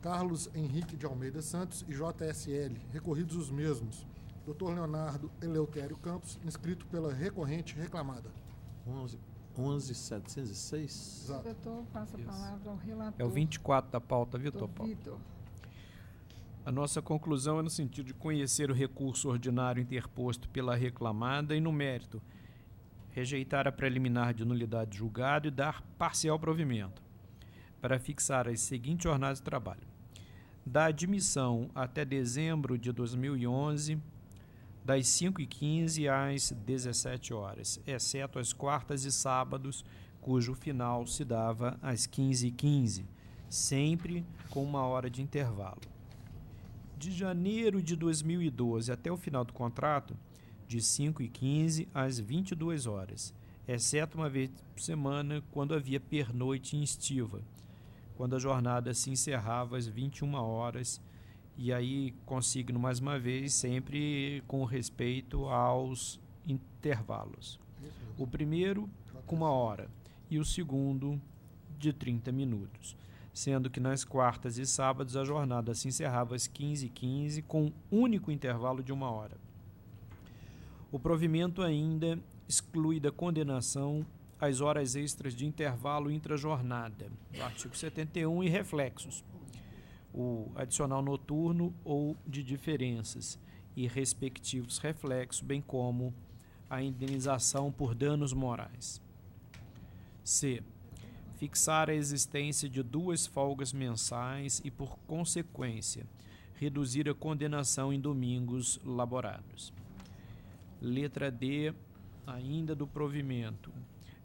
Carlos Henrique de Almeida Santos e JSL, recorridos os mesmos. Dr. Leonardo Eleutério Campos, inscrito pela recorrente reclamada. 11.706? Exato. Doutor, passa a palavra ao relator. É o 24 da pauta, viu, Doutor Paulo? Vitor. A nossa conclusão é no sentido de conhecer o recurso ordinário interposto pela reclamada e, no mérito, rejeitar a preliminar de nulidade de julgado e dar parcial provimento, para fixar as seguintes jornadas de trabalho. Da admissão até dezembro de 2011, das 5h15 às 17 horas, exceto as quartas e sábados, cujo final se dava às 15h15, sempre com 1 hora de intervalo. De janeiro de 2012 até o final do contrato, de 5h15 às 22 horas, exceto uma vez por semana, quando havia pernoite em estiva, quando a jornada se encerrava às 21 horas, e aí consigno mais uma vez, sempre com respeito aos intervalos. O primeiro com 1 hora e o segundo de 30 minutos, sendo que nas quartas e sábados a jornada se encerrava às 15h15 com um único intervalo de 1 hora. O provimento ainda exclui da condenação as horas extras de intervalo intrajornada, do artigo 71 e reflexos, o adicional noturno ou de diferenças e respectivos reflexos, bem como a indenização por danos morais. C. Fixar a existência de 2 folgas mensais e, por consequência, reduzir a condenação em domingos laborados. Letra D, ainda do provimento,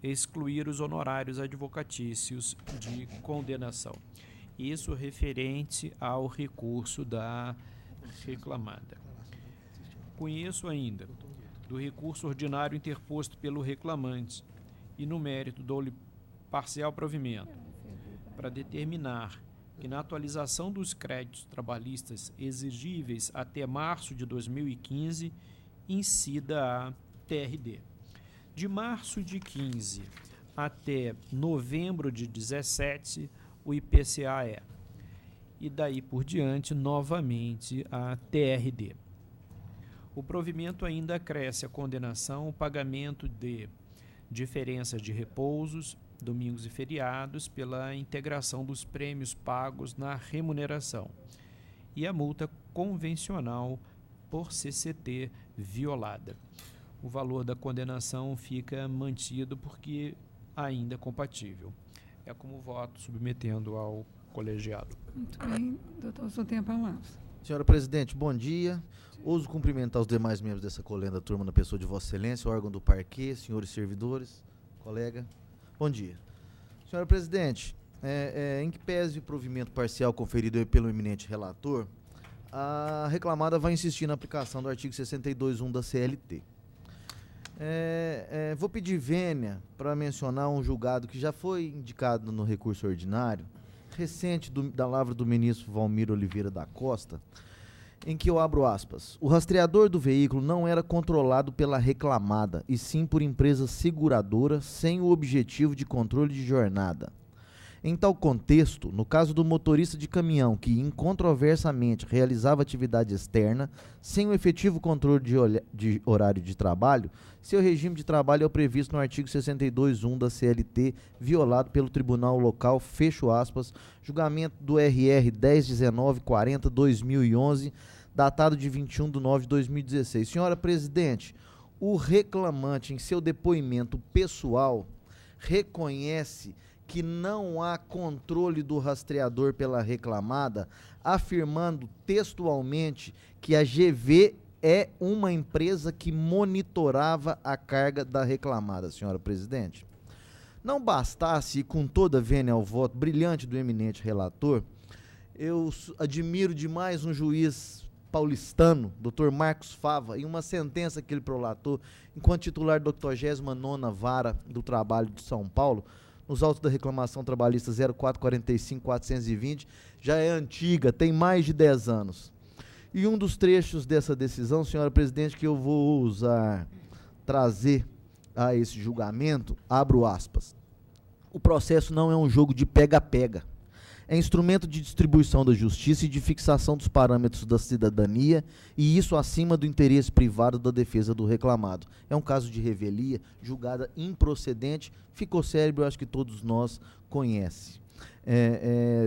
excluir os honorários advocatícios de condenação. Isso referente ao recurso da reclamada. Conheço ainda do recurso ordinário interposto pelo reclamante e, no mérito, dou-lhe parcial provimento para determinar que, na atualização dos créditos trabalhistas exigíveis até março de 2015, incida a TRD. De março de 15 até novembro de 17, o IPCA e daí por diante, novamente, a TRD. O provimento ainda acresce a condenação o pagamento de diferenças de repousos, domingos e feriados pela integração dos prêmios pagos na remuneração e a multa convencional por CCT violada. O valor da condenação fica mantido porque ainda é compatível. É como voto submetendo ao colegiado. Muito bem, doutor, só tem a palavra. Senhora Presidente, bom dia. Ouso cumprimentar os demais membros dessa colenda turma na pessoa de Vossa Excelência, órgão do parquê, senhores servidores, colega. Bom dia. Senhora Presidente, em que pese o provimento parcial conferido pelo eminente relator, a reclamada vai insistir na aplicação do artigo 62.1 da CLT. Vou pedir vênia para mencionar um julgado que já foi indicado no recurso ordinário, recente, da lavra do ministro Valmir Oliveira da Costa, em que eu abro aspas. O rastreador do veículo não era controlado pela reclamada, e sim por empresa seguradora sem o objetivo de controle de jornada. Em tal contexto, no caso do motorista de caminhão que incontroversamente realizava atividade externa, sem o efetivo controle de horário de trabalho, seu regime de trabalho é o previsto no artigo 62.1 da CLT, violado pelo Tribunal Local, fecho aspas, julgamento do RR 10.19.40.2011, datado de 21/9/2016. Senhora Presidente, o reclamante, em seu depoimento pessoal, reconhece que não há controle do rastreador pela reclamada, afirmando textualmente que a GV é uma empresa que monitorava a carga da reclamada, senhora Presidente. Não bastasse, e com toda a vênia ao voto brilhante do eminente relator, eu admiro demais um juiz paulistano, Dr. Marcos Fava, em uma sentença que ele prolatou, enquanto titular da 89ª Vara do Trabalho de São Paulo, nos autos da reclamação trabalhista 0445-420, já é antiga, tem mais de 10 anos. E um dos trechos dessa decisão, senhora Presidente, que eu vou trazer a esse julgamento, abro aspas. O processo não é um jogo de pega-pega. É instrumento de distribuição da justiça e de fixação dos parâmetros da cidadania, e isso acima do interesse privado da defesa do reclamado. É um caso de revelia, julgada improcedente, ficou célebre, eu acho que todos nós conhecem.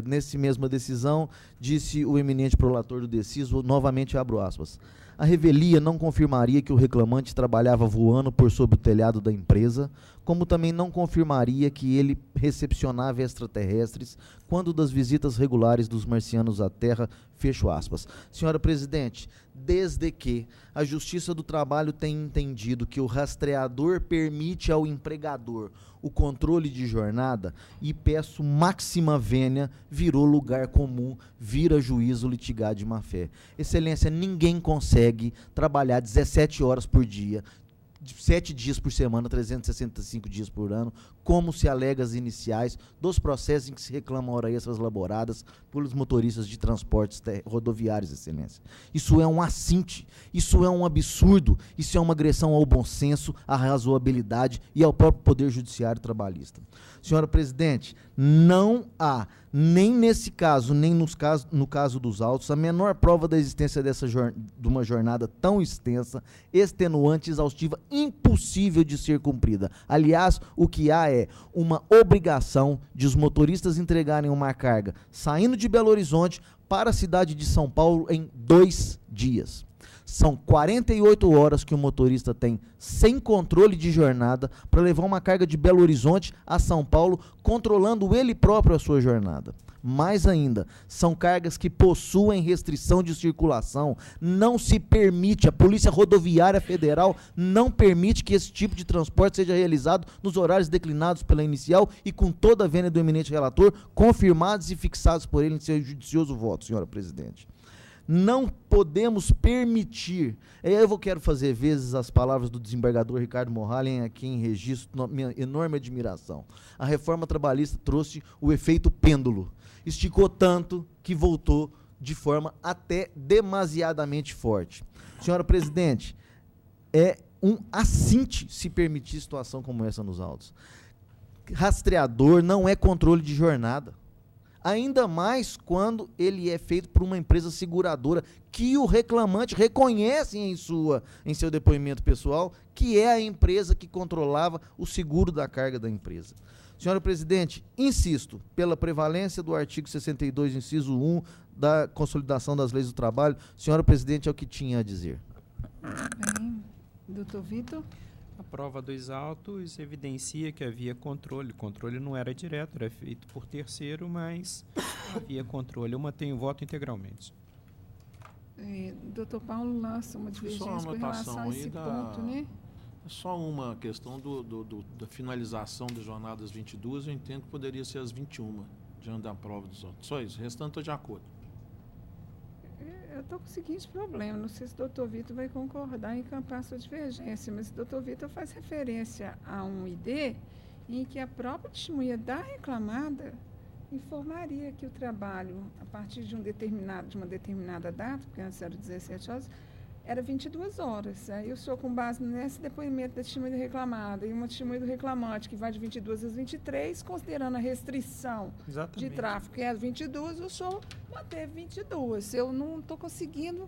Nesse mesma decisão, disse o eminente prolator do deciso, novamente abro aspas, a revelia não confirmaria que o reclamante trabalhava voando por sob o telhado da empresa, como também não confirmaria que ele recepcionava extraterrestres quando das visitas regulares dos marcianos à Terra, fecho aspas. Senhora Presidente, desde que a Justiça do Trabalho tem entendido que o rastreador permite ao empregador o controle de jornada, e peço máxima vênia, virou lugar comum, vira juízo litigar de má fé. Excelência, ninguém consegue trabalhar 17 horas por dia, 7 dias por semana, 365 dias por ano, como se alega as iniciais dos processos em que se reclamam horas extras laboradas pelos motoristas de transportes rodoviários, excelência. Isso é um assinte, isso é um absurdo, isso é uma agressão ao bom senso, à razoabilidade e ao próprio Poder Judiciário trabalhista. Senhora Presidente, não há, nem nesse caso, nem no caso dos autos, a menor prova da existência de uma jornada tão extensa, extenuante, exaustiva, impossível de ser cumprida. Aliás, o que há é uma obrigação de os motoristas entregarem uma carga saindo de Belo Horizonte para a cidade de São Paulo em 2 dias. São 48 horas que o motorista tem sem controle de jornada para levar uma carga de Belo Horizonte a São Paulo, controlando ele próprio a sua jornada. Mais ainda, são cargas que possuem restrição de circulação. Não se permite, a Polícia Rodoviária Federal não permite que esse tipo de transporte seja realizado nos horários declinados pela inicial e com toda a vênia do eminente relator, confirmados e fixados por ele em seu judicioso voto, senhora Presidente. Não podemos permitir, eu quero fazer vezes as palavras do desembargador Ricardo Morhalen, a quem registro minha enorme admiração. A reforma trabalhista trouxe o efeito pêndulo, esticou tanto que voltou de forma até demasiadamente forte. Senhora Presidente, é um assinte se permitir situação como essa nos autos. Rastreador não é controle de jornada. Ainda mais quando ele é feito por uma empresa seguradora que o reclamante reconhece em seu depoimento pessoal, que é a empresa que controlava o seguro da carga da empresa. Senhora Presidente, insisto, pela prevalência do artigo 62, inciso 1, da Consolidação das Leis do Trabalho, senhora Presidente, é o que tinha a dizer. Bem, doutor Vitor. A prova dos autos evidencia que havia controle. O controle não era direto, era feito por terceiro, mas havia controle. Eu mantenho o voto integralmente. Doutor Paulo lança uma divergência com relação a esse ponto, né? Só uma questão da finalização das jornadas 22, eu entendo que poderia ser as 21, diante da prova dos autos. Só isso, o restante estou de acordo. Eu estou com o seguinte problema, não sei se o doutor Vitor vai concordar em encampar sua divergência, mas o doutor Vitor faz referência a um ID em que a própria testemunha da reclamada informaria que o trabalho, a partir de uma determinada data, porque antes era 17 horas, era 22 horas. Aí eu sou com base nesse depoimento da testemunha do reclamado e uma testemunha do reclamante que vai de 22 às 23, considerando a restrição de tráfego, que é 22, o senhor manteve 22. Eu não estou conseguindo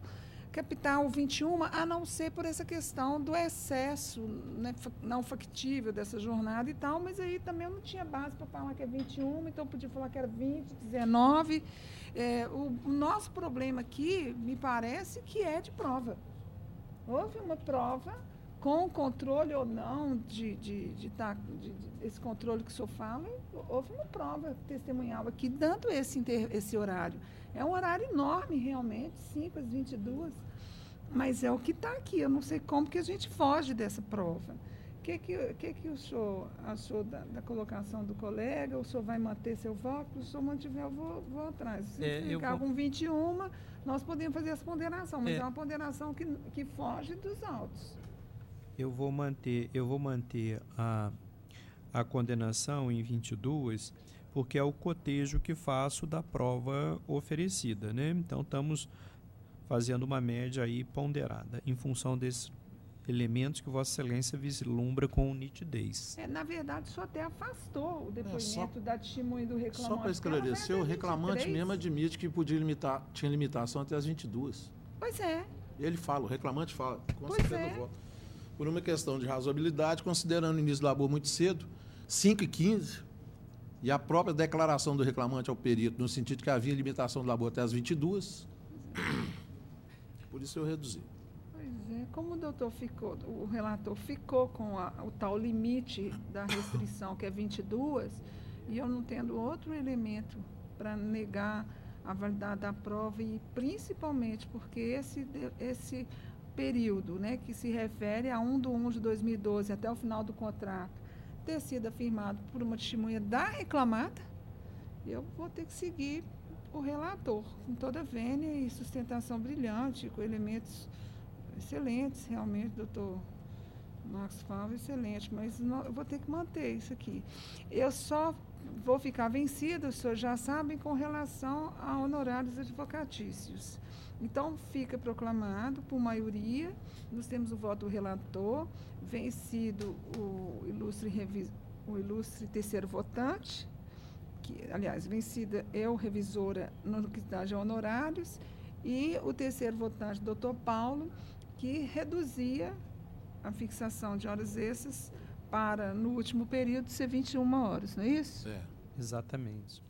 captar o 21, a não ser por essa questão do excesso, né, não factível dessa jornada e tal, mas aí também eu não tinha base para falar que é 21, então eu podia falar que era 20, 19. O nosso problema aqui, me parece que é de prova. Houve uma prova com controle ou não esse controle que o senhor fala, houve uma prova testemunhal aqui, dando esse horário. É um horário enorme, realmente, 5 às 22, mas é o que está aqui. Eu não sei como que a gente foge dessa prova. O que o senhor achou da colocação do colega? O senhor vai manter seu voto? Se o senhor mantiver, eu vou atrás. Se ficar com 21, nós podemos fazer essa ponderação, mas é uma ponderação que foge dos autos. Eu vou manter a condenação em 22, porque é o cotejo que faço da prova oferecida, né? Então, estamos fazendo uma média aí ponderada, em função desses elementos que Vossa Excelência vislumbra com nitidez. Na verdade, o senhor até afastou o depoimento da testemunha do reclamante. Só para esclarecer, o reclamante mesmo admite que tinha limitação até as 22. Pois é. Ele fala, o reclamante fala, concedendo o voto. Por uma questão de razoabilidade, considerando o início do labor muito cedo, 5h15, e a própria declaração do reclamante ao perito, no sentido que havia limitação do labor até as 22, por isso eu reduzi. Pois é, como o relator ficou com o tal limite da restrição, que é 22, e eu não tendo outro elemento para negar a validade da prova, e principalmente porque esse período, né, que se refere a 1/1/2012 até o final do contrato, ter sido afirmado por uma testemunha da reclamada, eu vou ter que seguir o relator, com toda a vênia e sustentação brilhante, com elementos excelentes, realmente, doutor Marcos Fábio, excelente, mas eu vou ter que manter isso aqui. Eu só vou ficar vencida, os senhores já sabem, com relação a honorários advocatícios. Então, fica proclamado por maioria, nós temos o voto do relator, vencido o ilustre terceiro votante, vencida eu, revisora, no que dá a honorários, e o terceiro votante, doutor Paulo, que reduzia a fixação de horas extras para, no último período, ser 21 horas, não é isso? Exatamente.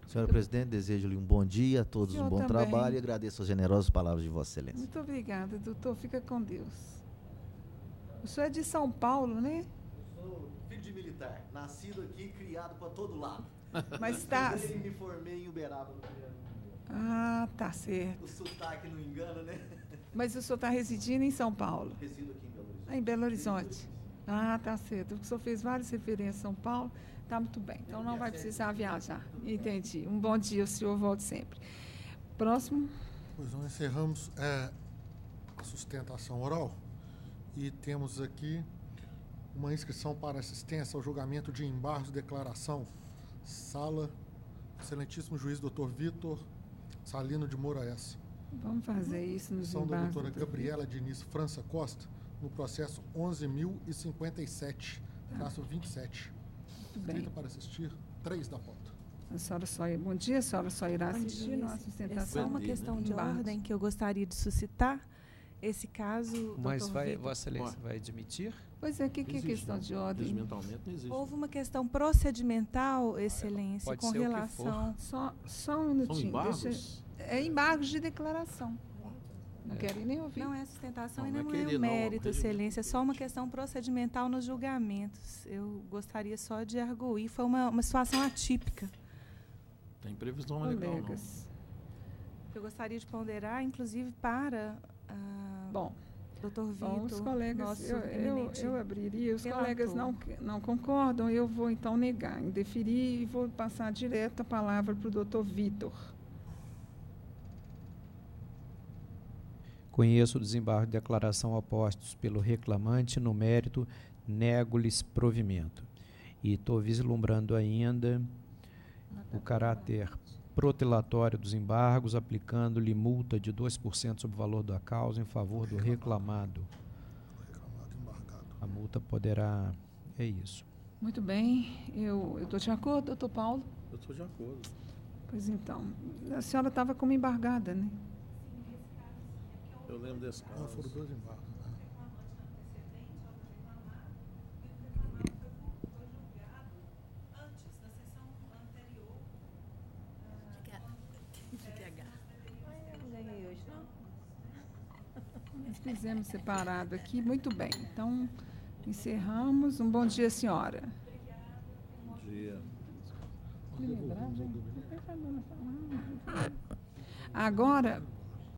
Senhora Presidente, desejo-lhe um bom dia, a todos um bom trabalho e agradeço as generosas palavras de Vossa Excelência. Muito obrigada, doutor. Fica com Deus. O senhor é de São Paulo, né? Eu sou filho de militar, nascido aqui e criado para todo lado. Mas está... Eu me formei em Uberaba. Tá certo. O sotaque não engana, né? Mas o senhor está residindo em São Paulo? Resido aqui em Belo Horizonte. Em Belo Horizonte. Tá certo. O senhor fez várias referências a São Paulo. Tá muito bem. Então não vai precisar viajar. Entendi. Um bom dia, o senhor volte sempre. Próximo. Pois nós encerramos a sustentação oral e temos aqui uma inscrição para assistência ao julgamento de embargos de declaração. Sala, excelentíssimo juiz Dr. Vitor Salino de Moraes. Vamos fazer isso nos embargos. Da doutora Gabriela Diniz França Costa, no processo 11.057, traço 27. Muito bem. Para assistir, 3 da pauta. Bom dia, a senhora só irá assistir nossa sustentação. É só uma questão de ordem que eu gostaria de suscitar. Esse caso... Mas Vossa Excelência vai admitir? Pois é, o que é questão de ordem? Procedimentalmente não existe. Houve uma questão procedimental, Excelência, pode com ser relação... Só um minutinho. São embargos? É embargos de declaração. Não querem nem ouvir. Não é sustentação e não é o mérito, Excelência. É só uma questão procedimental nos julgamentos. Eu gostaria só de arguir. Foi uma situação atípica. Tem previsão legal, não. Eu gostaria de ponderar, inclusive, para... Dr. Vitor, os colegas, nosso eu abriria, os relator. Colegas não concordam, eu vou então negar, indeferir e vou passar direto a palavra para o doutor Vitor. Conheço o desembargo de declaração opostos pelo reclamante, no mérito, nego-lhes provimento. E estou vislumbrando ainda o caráter protelatório dos embargos, aplicando-lhe multa de 2% sobre o valor da causa em favor do reclamado. A multa poderá... É isso. Muito bem. Eu estou de acordo, doutor Paulo? Eu estou de acordo. Pois então. A senhora estava como embargada, né? Eu lembro desse caso. Foram 2 embargos. Nós fizemos separado aqui. Muito bem. Então, encerramos. Um bom dia, senhora. Bom dia. Agora,